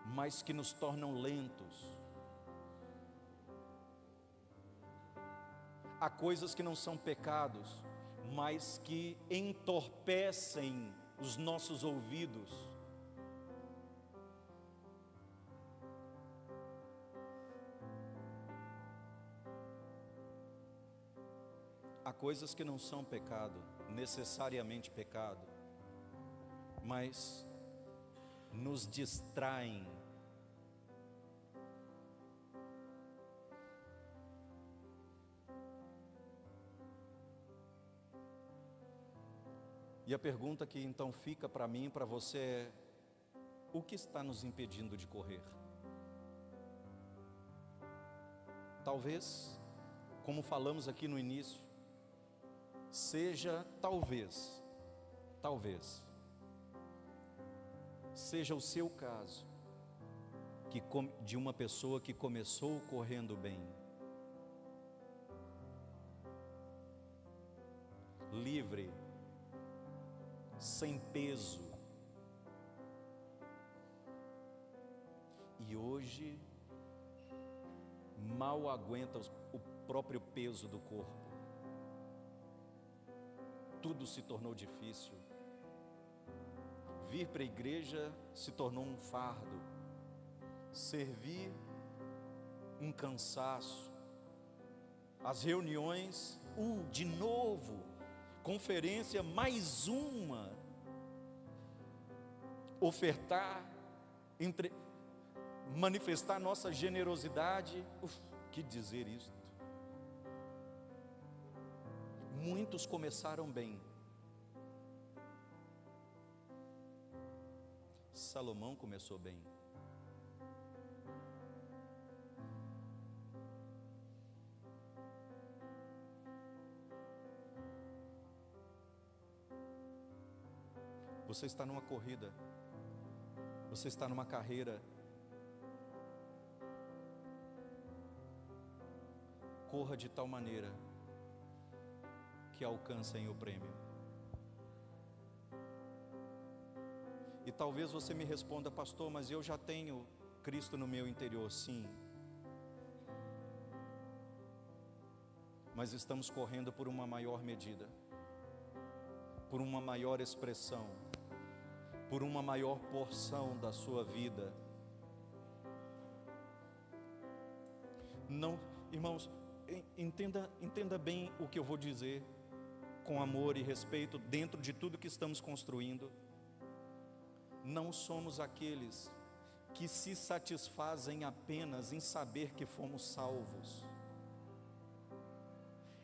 mas que nos tornam lentos. Há coisas que não são pecados, mas que entorpecem os nossos ouvidos. Há coisas que não são pecado, necessariamente pecado, mas nos distraem. E a pergunta que então fica para mim e para você é: o que está nos impedindo de correr? Talvez, como falamos aqui no início, seja talvez, seja o seu caso, de uma pessoa que começou correndo bem, livre, sem peso, e hoje mal aguenta o próprio peso do corpo. Tudo se tornou difícil. Vir para a igreja se tornou um fardo. Servir, um cansaço. As reuniões, de novo. Conferência, mais uma. Ofertar, manifestar nossa generosidade. Que dizer isso? Muitos começaram bem. Salomão começou bem. Você está numa corrida, você está numa carreira. Corra de tal maneira que alcancem o prêmio. E talvez você me responda: pastor, mas eu já tenho Cristo no meu interior. Sim, mas estamos correndo por uma maior medida, por uma maior expressão, por uma maior porção da sua vida. Não, irmãos, entenda bem o que eu vou dizer, com amor e respeito, dentro de tudo que estamos construindo. Não somos aqueles que se satisfazem apenas em saber que fomos salvos.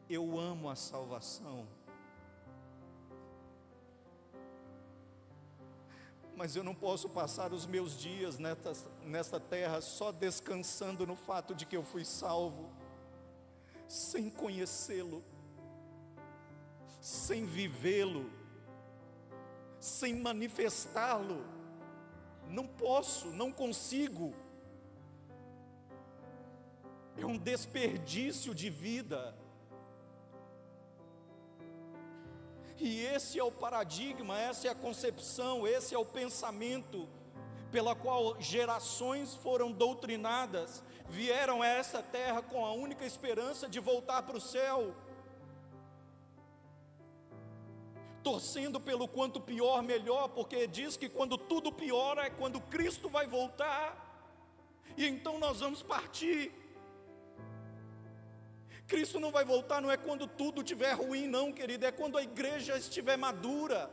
Eu amo a salvação, mas eu não posso passar os meus dias nesta terra só descansando no fato de que eu fui salvo, sem conhecê-lo, sem vivê-lo, sem manifestá-lo. Não posso, não consigo. É um desperdício de vida. E esse é o paradigma, essa é a concepção, esse é o pensamento pela qual gerações foram doutrinadas, vieram a essa terra com a única esperança de voltar para o céu, torcendo pelo quanto pior, melhor, porque diz que quando tudo piora é quando Cristo vai voltar, e então nós vamos partir. Cristo não vai voltar, não é quando tudo estiver ruim, não, querido, é quando a igreja estiver madura.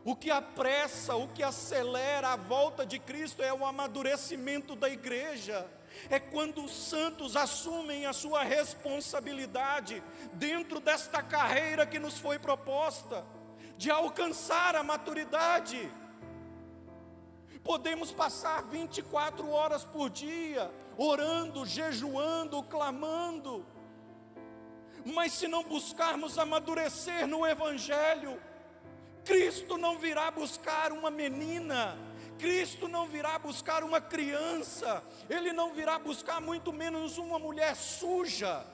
O que apressa, o que acelera a volta de Cristo é o amadurecimento da igreja. É quando os santos assumem a sua responsabilidade dentro desta carreira que nos foi proposta, de alcançar a maturidade. Podemos passar 24 horas por dia, orando, jejuando, clamando, mas se não buscarmos amadurecer no Evangelho, Cristo não virá buscar uma menina, Cristo não virá buscar uma criança, Ele não virá buscar muito menos uma mulher suja,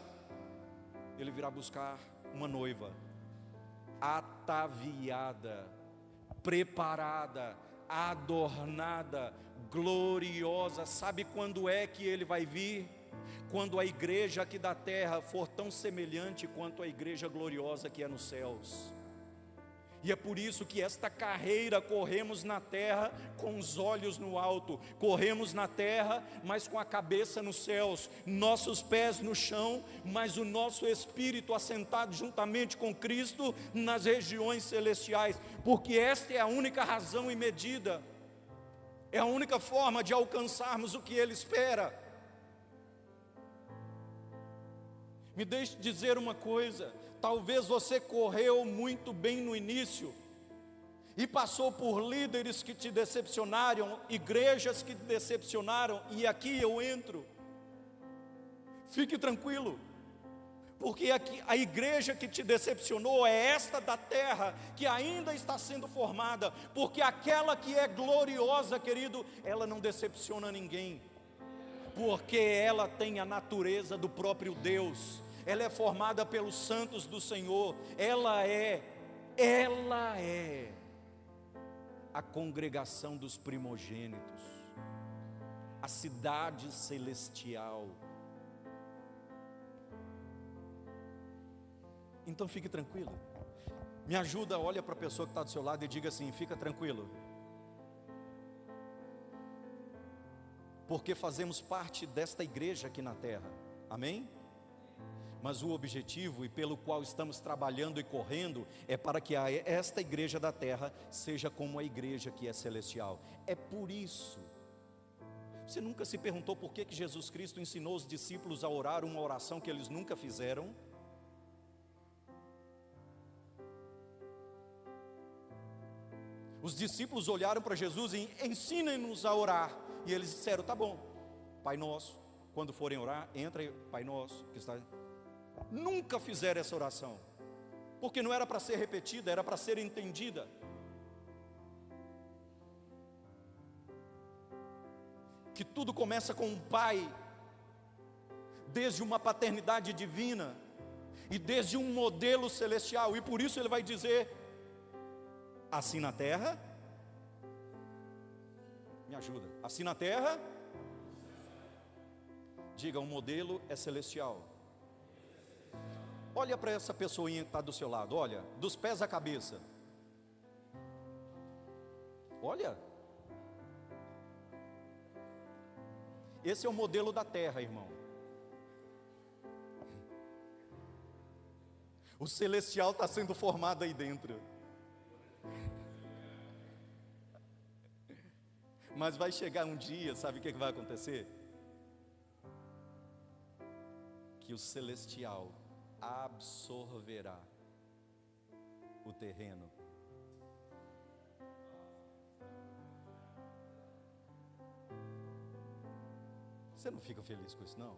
Ele virá buscar uma noiva, ataviada, preparada, adornada, gloriosa. Sabe quando é que Ele vai vir? Quando a igreja aqui da terra for tão semelhante quanto a igreja gloriosa que é nos céus. E é por isso que esta carreira corremos na terra com os olhos no alto, corremos na terra, mas com a cabeça nos céus, nossos pés no chão, mas o nosso espírito assentado juntamente com Cristo nas regiões celestiais, porque esta é a única razão e medida, é a única forma de alcançarmos o que Ele espera. Me deixe dizer uma coisa. Talvez você correu muito bem no início e passou por líderes que te decepcionaram, igrejas que te decepcionaram, e aqui eu entro. Fique tranquilo, porque aqui, a igreja que te decepcionou é esta da terra que ainda está sendo formada, porque aquela que é gloriosa, querido, ela não decepciona ninguém, porque ela tem a natureza do próprio Deus. Ela é formada pelos santos do Senhor, ela é a congregação dos primogênitos, a cidade celestial. Então fique tranquilo, me ajuda, olha para a pessoa que está do seu lado e diga assim: fica tranquilo, porque fazemos parte desta igreja aqui na terra, amém? Mas o objetivo e pelo qual estamos trabalhando e correndo é para que esta igreja da terra seja como a igreja que é celestial. É por isso. Você nunca se perguntou por que Jesus Cristo ensinou os discípulos a orar uma oração que eles nunca fizeram? Os discípulos olharam para Jesus e ensinem-nos a orar. E eles disseram: tá bom, Pai Nosso. Quando forem orar, entra aí, Pai Nosso que está... Nunca fizeram essa oração, porque não era para ser repetida, era para ser entendida. Que tudo começa com um pai, desde uma paternidade divina, e desde um modelo celestial, e por isso ele vai dizer, assim na terra, me ajuda, assim na terra, diga, o modelo é celestial. Olha para essa pessoinha que está do seu lado, olha, dos pés à cabeça. Olha. Esse é o modelo da terra, irmão. O celestial está sendo formado aí dentro. Mas vai chegar um dia, sabe o que vai acontecer? Que o celestial absorverá o terreno. Você não fica feliz com isso, não?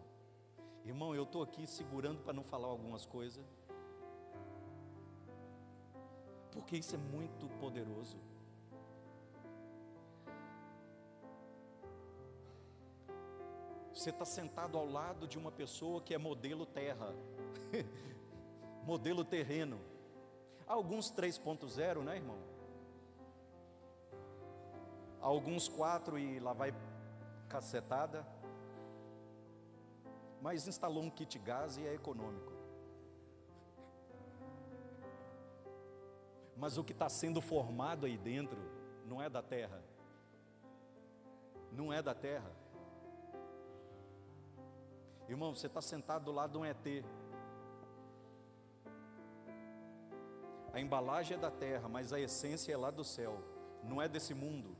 Irmão, eu estou aqui segurando para não falar algumas coisas, porque isso é muito poderoso. Você está sentado ao lado de uma pessoa que é modelo terra, modelo terreno. Alguns 3.0, né, irmão? Alguns 4 e lá vai cacetada. Mas instalou um kit gás e é econômico. Mas o que está sendo formado aí dentro não é da terra. Não é da terra. Irmão, você está sentado do lado de um ET. A embalagem é da terra, mas a essência é lá do céu. Não é desse mundo.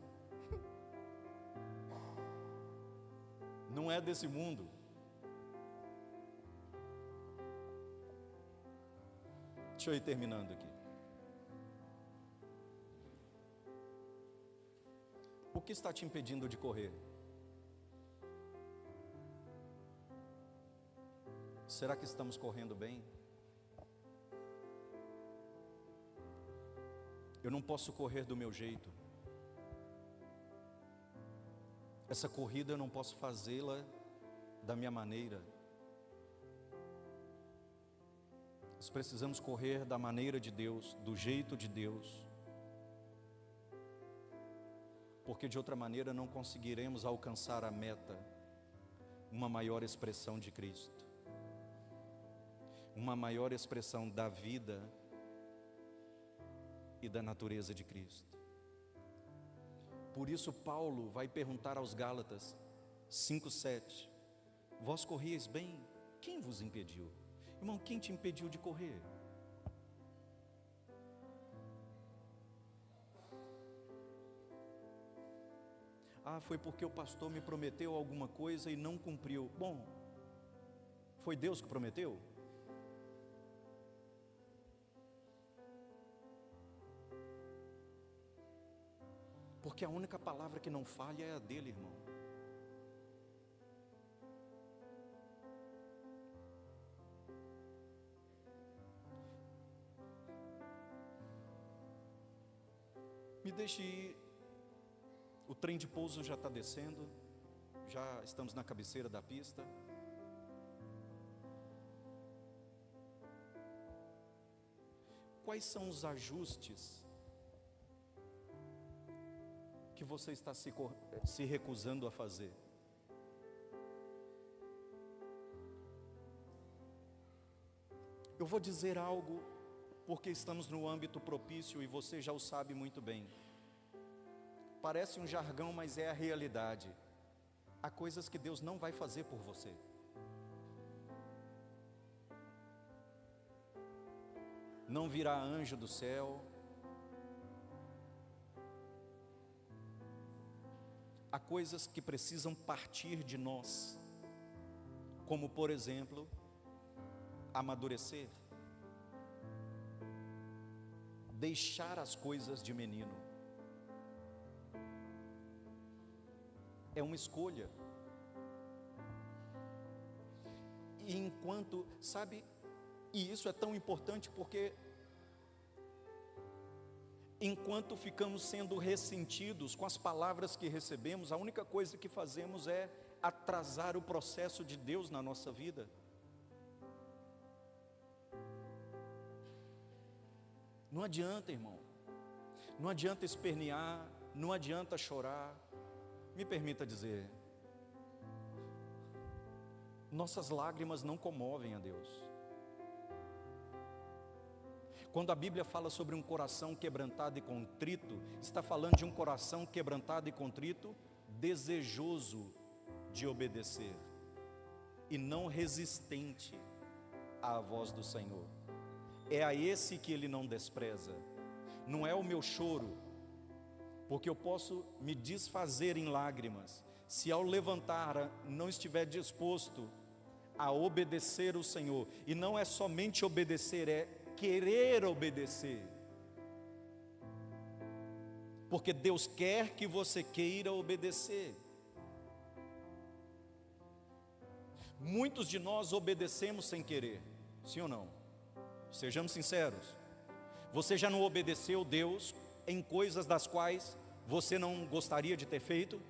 Não é desse mundo. Deixa eu ir terminando aqui. O que está te impedindo de correr? Será que estamos correndo bem? Eu não posso correr do meu jeito. Essa corrida eu não posso fazê-la da minha maneira. Nós precisamos correr da maneira de Deus, do jeito de Deus, porque de outra maneira não conseguiremos alcançar a meta, uma maior expressão de Cristo, uma maior expressão da vida e da natureza de Cristo. Por isso Paulo vai perguntar aos Gálatas 5:7, vós corrieis bem, quem vos impediu? Irmão, quem te impediu de correr? Ah, foi porque o pastor me prometeu alguma coisa e não cumpriu. Bom, foi Deus que prometeu? Porque a única palavra que não falha é a dele, irmão. Me deixe ir. O trem de pouso já está descendo. Já estamos na cabeceira da pista. Quais são os ajustes que você está se recusando a fazer? Eu vou dizer algo porque estamos no âmbito propício e você já o sabe muito bem. Parece um jargão, mas é a realidade. Há coisas que Deus não vai fazer por você. Não virá anjo do céu. Há coisas que precisam partir de nós, como por exemplo, amadurecer, deixar as coisas de menino. É uma escolha. E enquanto, sabe, e isso é tão importante porque enquanto ficamos sendo ressentidos com as palavras que recebemos, a única coisa que fazemos é atrasar o processo de Deus na nossa vida. Não adianta, irmão. Não adianta espernear, não adianta chorar. Me permita dizer, nossas lágrimas não comovem a Deus. Quando a Bíblia fala sobre um coração quebrantado e contrito, está falando de um coração quebrantado e contrito, desejoso de obedecer e não resistente à voz do Senhor. É a esse que Ele não despreza. Não é o meu choro, Porque eu posso me desfazer em lágrimas, se ao levantar não estiver disposto a obedecer o Senhor. E não é somente obedecer, é querer obedecer. Porque Deus quer que você queira obedecer. Muitos de nós obedecemos sem querer, sim ou não? Sejamos sinceros. Você já não obedeceu Deus em coisas das quais você não gostaria de ter feito?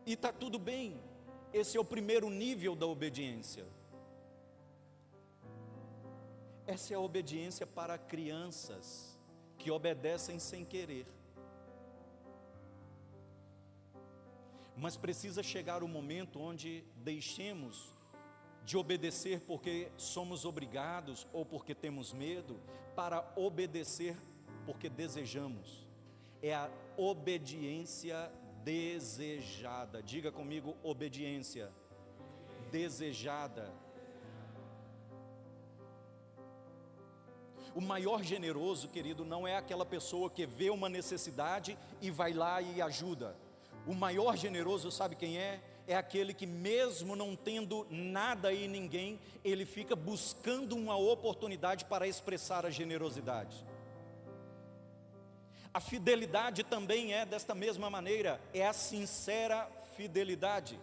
E está tudo bem, esse é o primeiro nível da obediência. Essa é a obediência para crianças que obedecem sem querer. Mas precisa chegar o momento onde deixemos de obedecer porque somos obrigados ou porque temos medo, para obedecer porque desejamos. É a obediência desejada. Diga comigo, obediência desejada. O maior generoso, querido, não é aquela pessoa que vê uma necessidade e vai lá e ajuda. O maior generoso, sabe quem é? É aquele que mesmo não tendo nada e ninguém, ele fica buscando uma oportunidade para expressar a generosidade. A fidelidade também é desta mesma maneira, é a sincera fidelidade.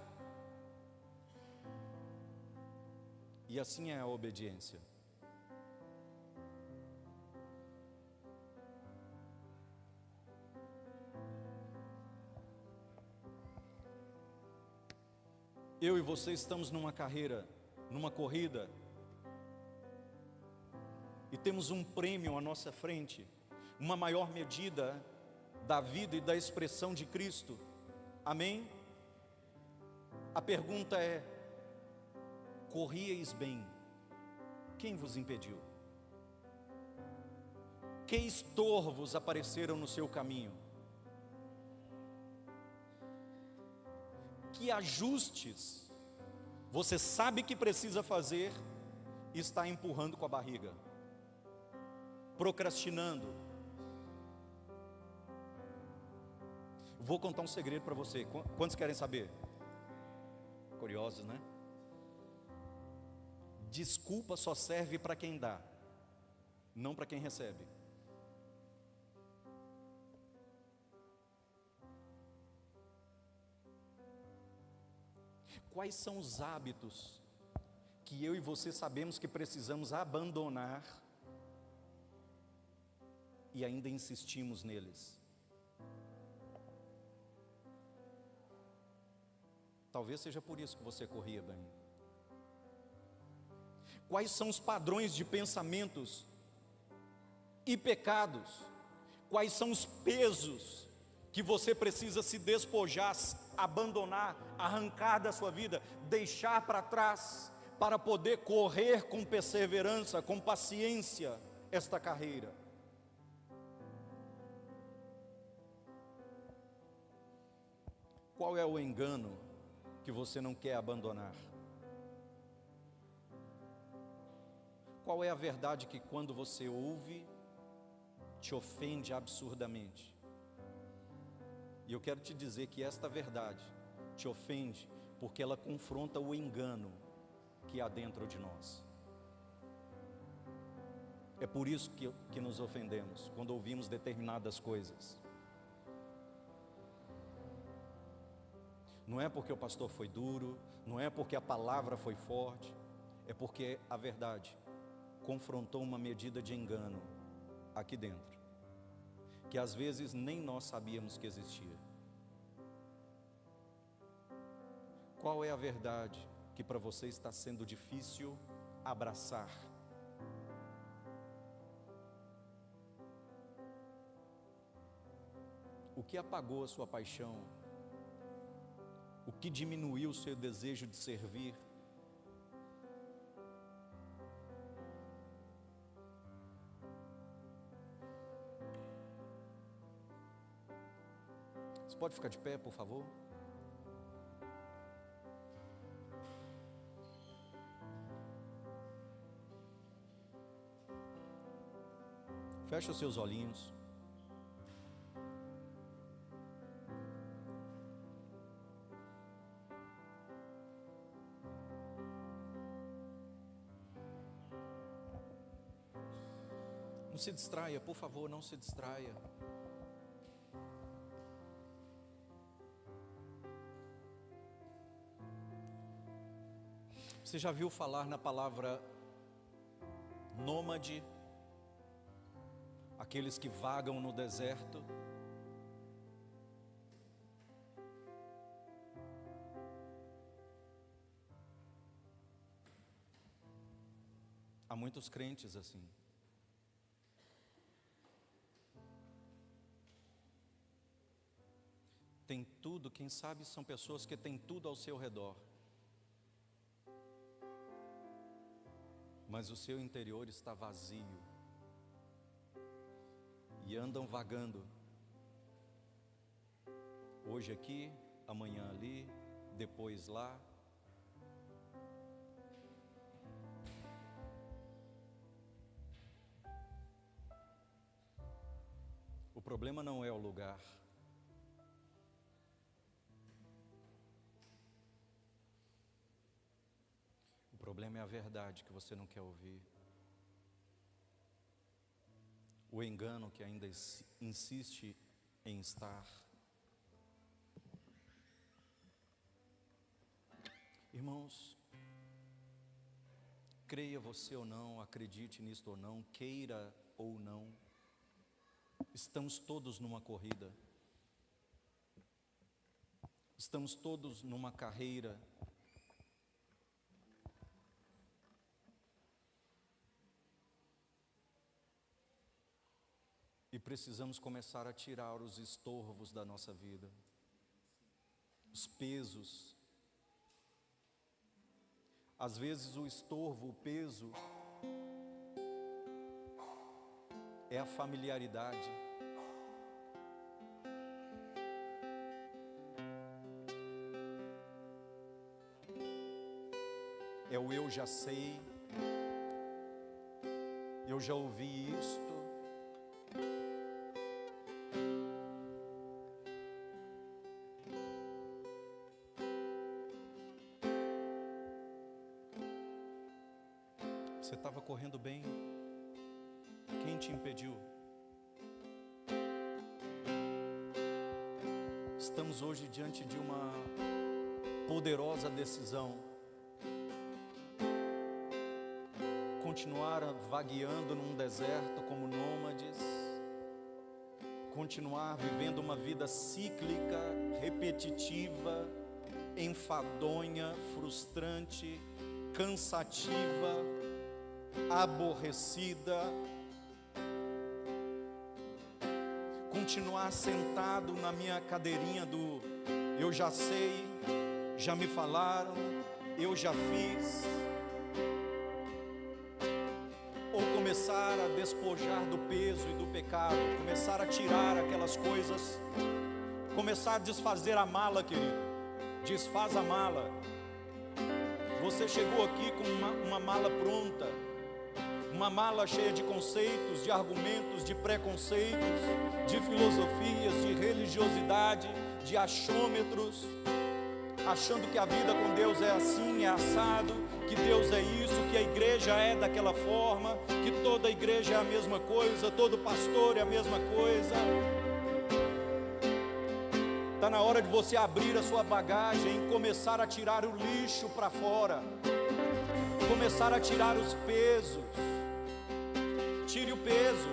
E assim é a obediência. Eu e você estamos numa carreira, numa corrida, e temos um prêmio à nossa frente, uma maior medida da vida e da expressão de Cristo, amém? A pergunta é: corrieis bem, quem vos impediu? Que estorvos apareceram no seu caminho? Que ajustes você sabe que precisa fazer e está empurrando com a barriga, procrastinando? Vou contar um segredo para você. Quantos querem saber? Curiosos, né? Desculpa só serve para quem dá, não para quem recebe. Quais são os hábitos que eu e você sabemos que precisamos abandonar e ainda insistimos neles? Talvez seja por isso que você corria bem. Quais são os padrões de pensamentos e pecados? Quais são os pesos que você precisa se despojar, abandonar, arrancar da sua vida, deixar para trás, para poder correr com perseverança, com paciência, esta carreira? Qual é o engano que você não quer abandonar? Qual é a verdade que quando você ouve, te ofende absurdamente? E eu quero te dizer que esta verdade te ofende porque ela confronta o engano que há dentro de nós. É por isso que nos ofendemos quando ouvimos determinadas coisas. Não é porque o pastor foi duro, não é porque a palavra foi forte, é porque a verdade confrontou uma medida de engano aqui dentro, que às vezes nem nós sabíamos que existia. Qual é a verdade que para você está sendo difícil abraçar? O que apagou a sua paixão? O que diminuiu o seu desejo de servir? Você pode ficar de pé, por favor? Feche Feche os seus olhinhos. Não se distraia, por favor, não se distraia. Você já viu falar na palavra nômade? Aqueles que vagam no deserto? Há muitos crentes assim. Tem tudo, quem sabe são pessoas que têm tudo ao seu redor, mas o seu interior está vazio, e andam vagando, hoje aqui, amanhã ali, depois lá. O problema não é o lugar. O problema é a verdade que você não quer ouvir. O engano que ainda insiste em estar. Irmãos, creia você ou não, acredite nisto ou não, queira ou não, estamos todos numa corrida. Estamos todos numa carreira. E precisamos começar a tirar os estorvos da nossa vida, os pesos. Às vezes o estorvo, o peso, é a familiaridade. É o eu já sei, eu já ouvi isto. Você estava correndo bem, quem te impediu? Estamos hoje diante de uma poderosa decisão. Continuar vagueando num deserto como nômades, continuar vivendo uma vida cíclica, repetitiva, enfadonha, frustrante, cansativa, aborrecida, continuar sentado na minha cadeirinha do eu já sei, já me falaram, eu já fiz, ou começar a despojar do peso e do pecado, começar a tirar aquelas coisas, começar a desfazer a mala, querido, desfaz a mala. Você chegou aqui com uma mala pronta, uma mala cheia de conceitos, de argumentos, de preconceitos, de filosofias, de religiosidade, de achômetros, achando que a vida com Deus é assim, é assado, que Deus é isso, que a igreja é daquela forma, que toda igreja é a mesma coisa, todo pastor é a mesma coisa. Está na hora de você abrir a sua bagagem e começar a tirar o lixo para fora, começar a tirar os pesos. Tire o peso,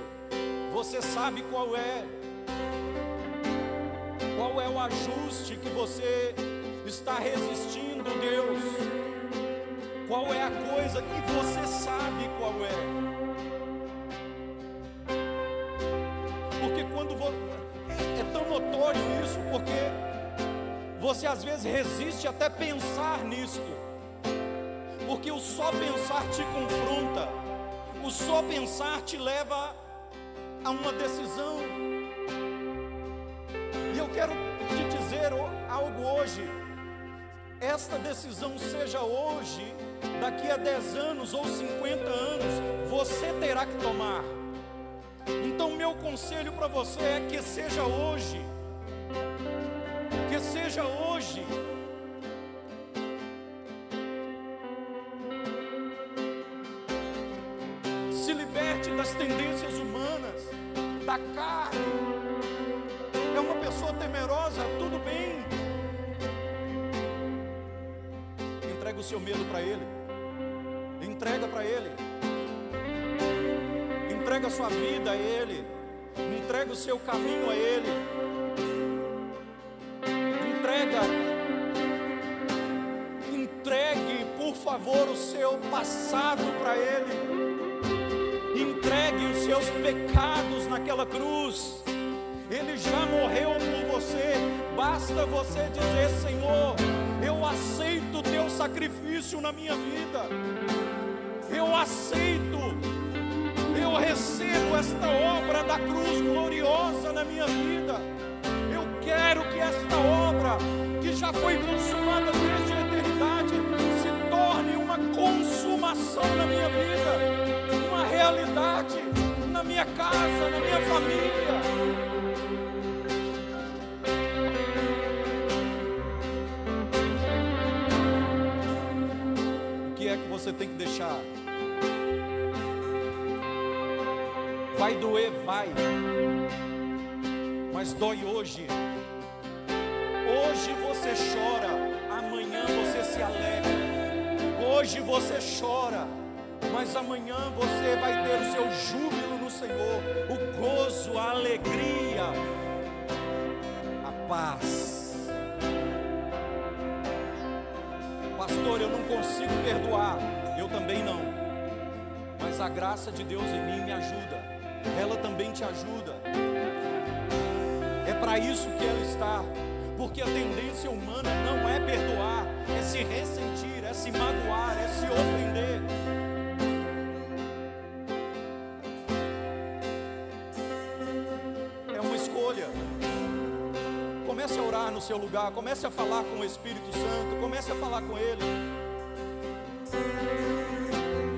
você sabe qual é o ajuste que você está resistindo, Deus, qual é a coisa que você sabe qual é, porque quando é tão notório isso, porque você às vezes resiste até pensar nisto, porque o só pensar te confronta, o só pensar te lva a uma decisão. E eu quero te dizer algo hoje. Esta decisão seja hoje, daqui a 10 anos ou 50 anos, você terá que tomar. Então conselho para você é que seja hoje. Que seja hoje. Se liberte das tendências humanas, da carne. É uma pessoa temerosa, tudo bem. Entrega o seu medo para Ele. Entrega para Ele. Entrega a sua vida a Ele. Entrega o seu caminho a Ele. Entregue, por favor, o seu passado para Ele. Entregue os seus pecados naquela cruz. Ele já morreu por você. Basta você dizer: Senhor, eu aceito o teu sacrifício na minha vida. Eu aceito. Eu recebo esta obra da cruz gloriosa na minha vida. Eu quero que esta obra, que já foi consumada desde a eternidade, se torne uma consumação na minha vida, uma realidade na minha casa, na minha família. O que é que você tem que deixar? Vai doer, vai, mas dói hoje. Hoje você chora, amanhã você se alegra. Hoje você chora, mas amanhã você vai ter o seu júbilo no Senhor, o gozo, a alegria, a paz. Pastor, eu não consigo perdoar. Eu também não, mas a graça de Deus em mim me ajuda. Ela também te ajuda. É para isso que ela está. Porque a tendência humana não é perdoar, é se ressentir, é se magoar, é se ofender. É uma escolha. Comece a orar no seu lugar, comece a falar com o Espírito Santo, comece a falar com Ele.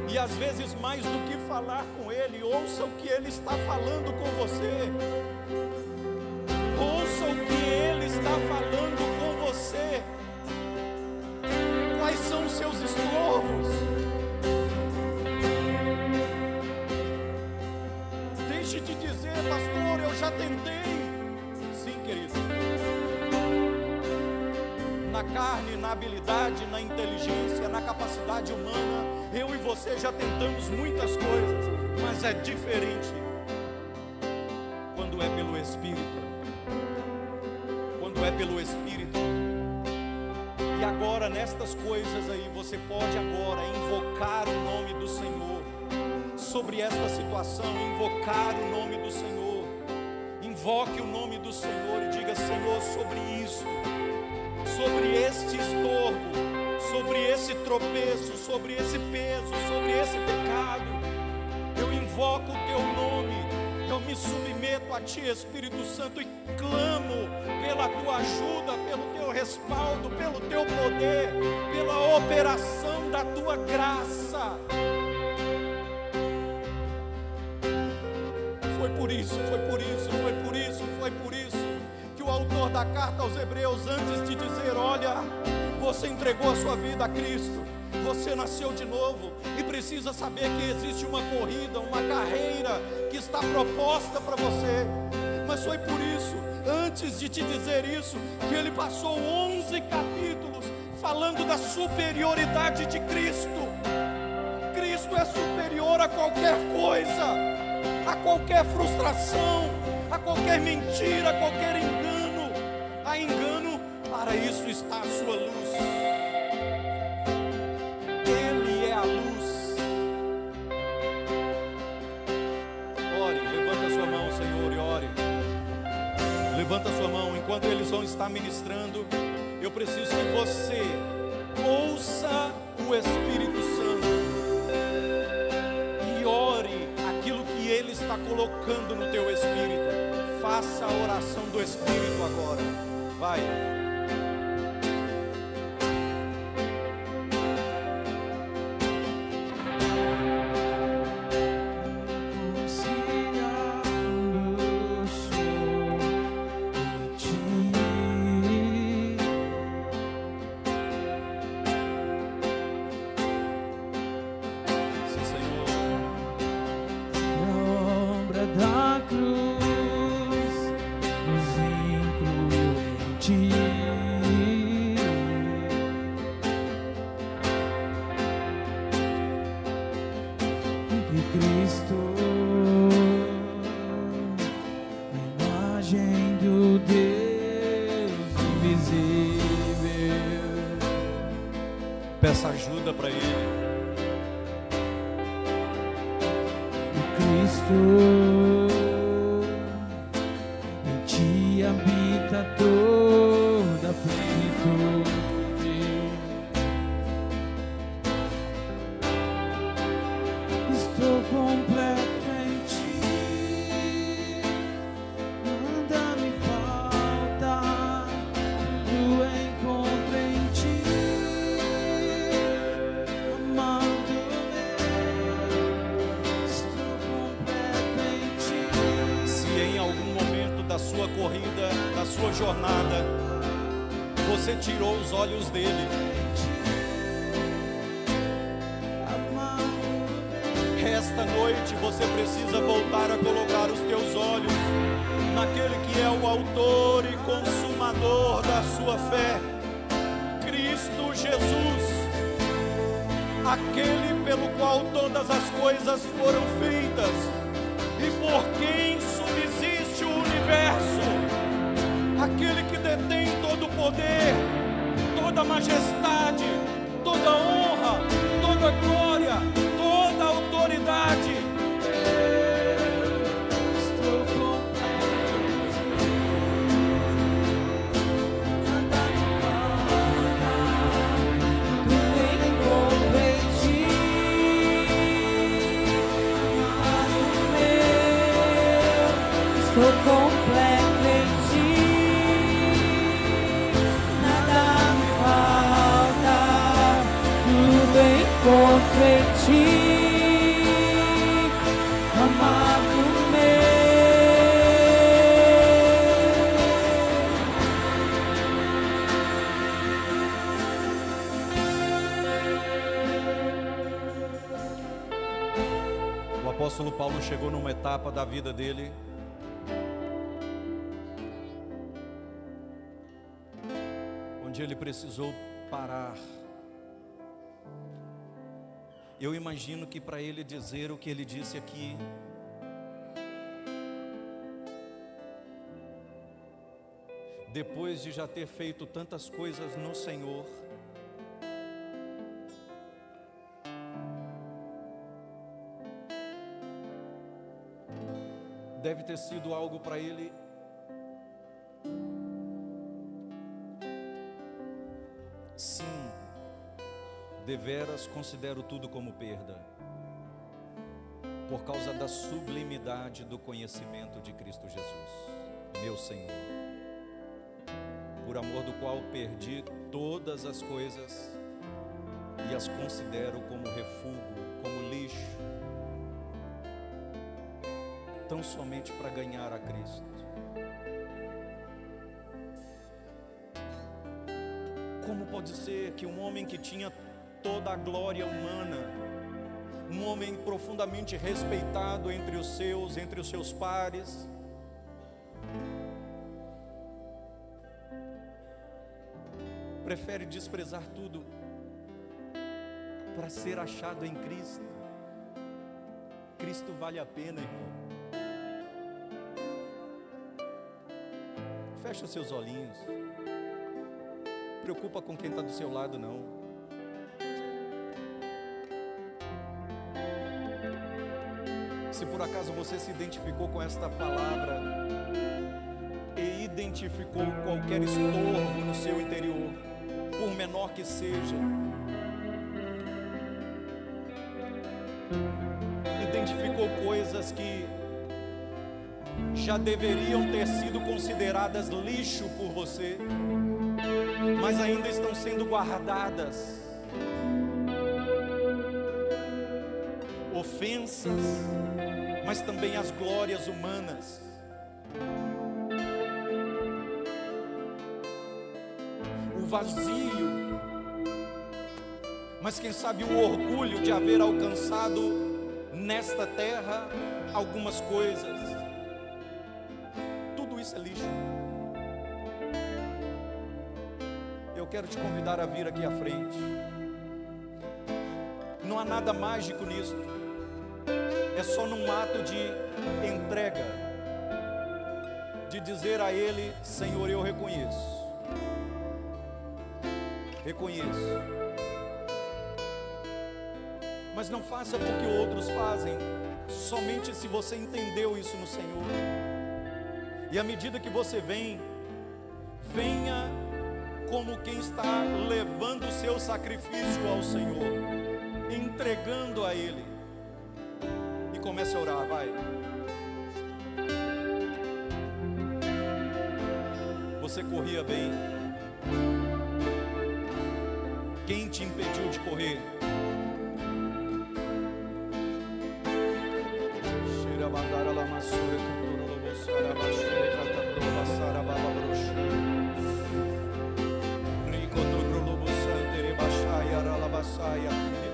E às vezes, mais do que falar com Ele, ouça o que Ele está falando com você. Ouça o que Ele está falando com você. Quais são os seus estorvos? Deixe de dizer: pastor, eu já tentei. Sim, querido. Na carne, na habilidade, na inteligência, na capacidade humana, eu e você já tentamos muitas coisas, mas é diferente quando é pelo Espírito. Quando é pelo Espírito. E agora, nestas coisas aí, você pode agora invocar o nome do Senhor sobre esta situação, invocar o nome do Senhor. Invoque o nome do Senhor e diga: Senhor, sobre isso, sobre este estorvo, sobre esse tropeço, sobre esse peso, sobre esse pecado, eu invoco o teu nome, eu me submeto a ti, Espírito Santo, e clamo pela tua ajuda, pelo teu respaldo, pelo teu poder, pela operação da tua graça. Foi por isso que o autor da carta aos Hebreus, antes de dizer: olha, você entregou a sua vida a Cristo, você nasceu de novo e precisa saber que existe uma corrida, uma carreira que está proposta para você. Mas foi por isso, antes de te dizer isso, que ele passou 11 capítulos falando da superioridade de Cristo. Cristo é superior a qualquer coisa, a qualquer frustração, a qualquer mentira, a qualquer engano. Há engano, para isso está a sua luz. Ele é a luz. Ore, levanta a sua mão, Senhor, e ore. Levanta a sua mão, enquanto eles vão estar ministrando, eu preciso que você ouça o Espírito Santo e ore aquilo que Ele está colocando no teu espírito. Faça a oração do Espírito agora. Vai. Consiga o meu ti. E Cristo, a imagem do Deus invisível. Peça ajuda para Ele. E Cristo, em ti habita toda a plenitude. Estou completo em ti, nada me falta, tudo encontro em ti, amado meu, estou completo em ti. Se em algum momento da sua corrida, da sua jornada, você tirou os olhos dele, esta noite você precisa voltar a colocar os teus olhos naquele que é o autor e consumador da sua fé, Cristo Jesus, aquele pelo qual todas as coisas foram feitas e por quem subsiste o universo, aquele que detém todo o poder, toda a majestade, toda a honra, toda a glória, toda a autoridade. Estou completo, nada me falta, tudo encontro em ti, amado meu, estou completo em ti, nada me falta, tudo encontro em ti, amado meu. O apóstolo Paulo chegou numa etapa da vida dele onde ele precisou parar. Eu imagino que para ele dizer o que ele disse aqui, depois de já ter feito tantas coisas no Senhor, deve ter sido algo para ele sim, deveras considero tudo como perda, por causa da sublimidade do conhecimento de Cristo Jesus, meu Senhor, por amor do qual perdi todas as coisas e as considero como refúgio, como lixo, tão somente para ganhar a Cristo. Como pode ser que um homem que tinha toda a glória humana, um homem profundamente respeitado entre os seus pares, prefere desprezar tudo para ser achado em Cristo? Cristo vale a pena, irmão. Fecha seus olhinhos. Preocupa com quem está do seu lado, não. Se por acaso você se identificou com esta palavra e identificou qualquer estorvo no seu interior, por menor que seja, identificou coisas que já deveriam ter sido consideradas lixo por você, mas ainda estão sendo guardadas, ofensas, mas também as glórias humanas. O vazio, mas quem sabe o orgulho de haver alcançado nesta terra algumas coisas. Tudo isso é lixo. quero te convidar a vir aqui à frente. Não há nada mágico nisso. É só num ato de entrega, de dizer a Ele: Senhor, eu reconheço. Reconheço. Mas não faça porque outros fazem. Somente se você entendeu isso no Senhor. E à medida que você vem, venha como quem está levando o seu sacrifício ao Senhor, entregando a Ele. E comece a orar, vai. Você corria bem. Quem te impediu de correr?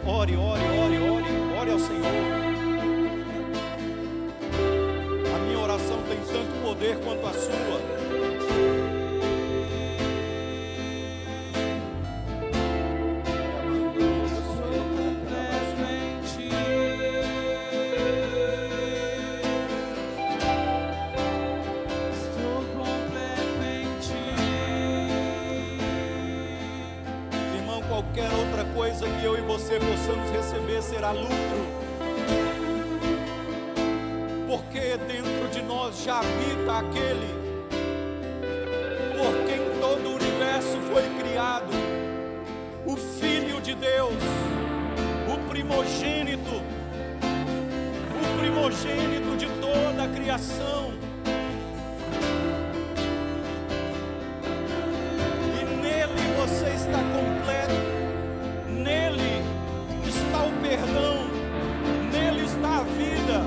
Ore, ore, ore, ore, ore ao Senhor. A minha oração tem tanto poder quanto a sua. Qualquer outra coisa que eu e você possamos receber será lucro, porque dentro de nós já habita aquele por quem todo o universo foi criado, o Filho de Deus, o primogênito de toda a criação. E nele você está completo. Nele está o perdão, nele está a vida,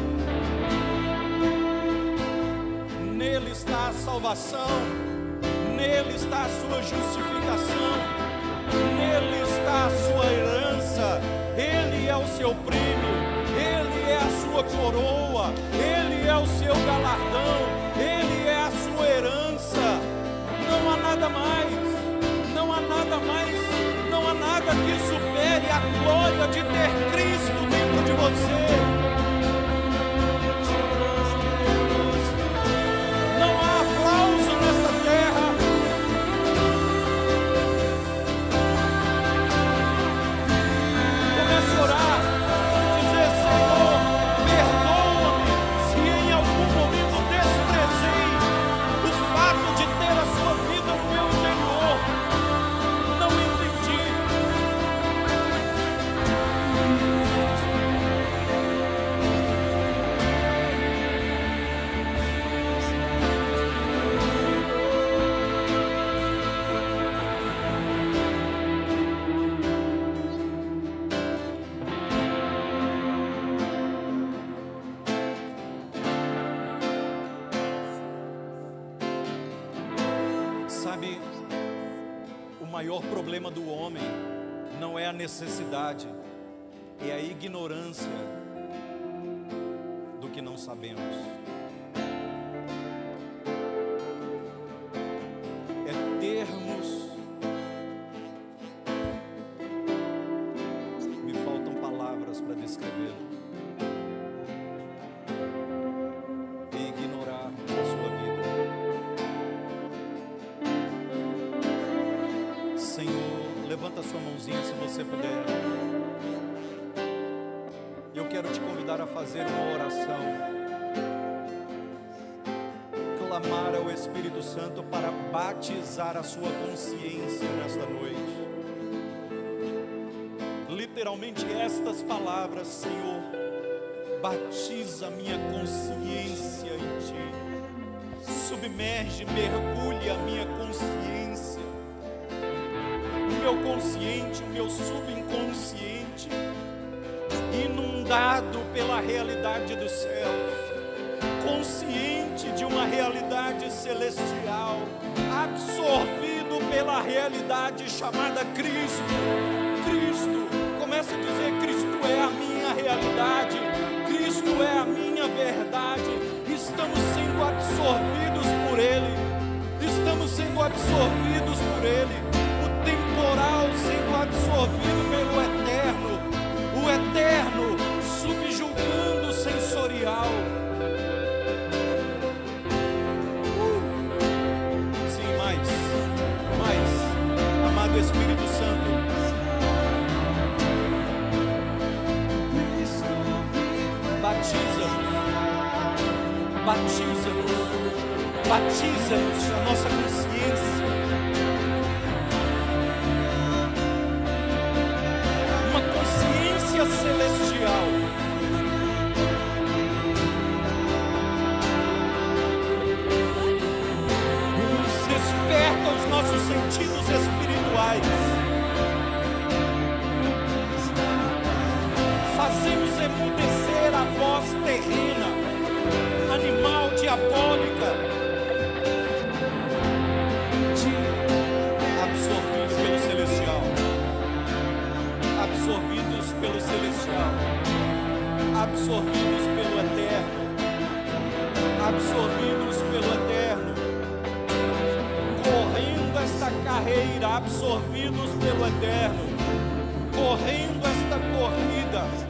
nele está a salvação, nele está a sua justificação, nele está a sua herança, ele é o seu prêmio, ele é a sua coroa, ele é o seu galardão, ele é a sua herança. Não há nada mais, não há nada mais. Não há nada que supere a glória de ter Cristo dentro de você. Não há aplauso nessa terra. Comece a orar, dizer: Senhor, perdoa-me se em algum momento desprezei o fato de ter a sua vida no meu interior. Não entendi. Sabe, o maior problema do homem não é a necessidade, é a ignorância do que não sabemos. É termos, me faltam palavras para descrevê-lo, e ignorar a sua vida. Senhor, levanta a sua mãozinha se você puder. Eu quero te convidar a fazer uma oração, clamar ao Espírito Santo para batizar a sua consciência nesta noite. Literalmente estas palavras: Senhor, batiza a minha consciência em Ti. Submerge, mergulha a minha consciência, o meu consciente, o meu subconsciente, inundado pela realidade dos céus, consciente de uma realidade celestial, absorvido pela realidade chamada Cristo. Cristo, começa a dizer: Cristo é a minha realidade, Cristo é a minha verdade. Estamos sendo absorvidos por Ele, estamos sendo absorvidos por Ele. O tempo celestial sendo absorvido pelo eterno, o eterno subjugando o sensorial. Sim, mais, amado Espírito Santo, batiza-nos a nossa consciência, uma consciência celestial. Desperta os nossos sentidos espirituais. Fazemos emudecer a voz terrena, animal, diabólica, absorvidos pelo celestial, absorvidos pelo celestial, absorvidos pelo eterno, absorvidos pelo eterno, correndo esta carreira, absorvidos pelo eterno, correndo esta corrida.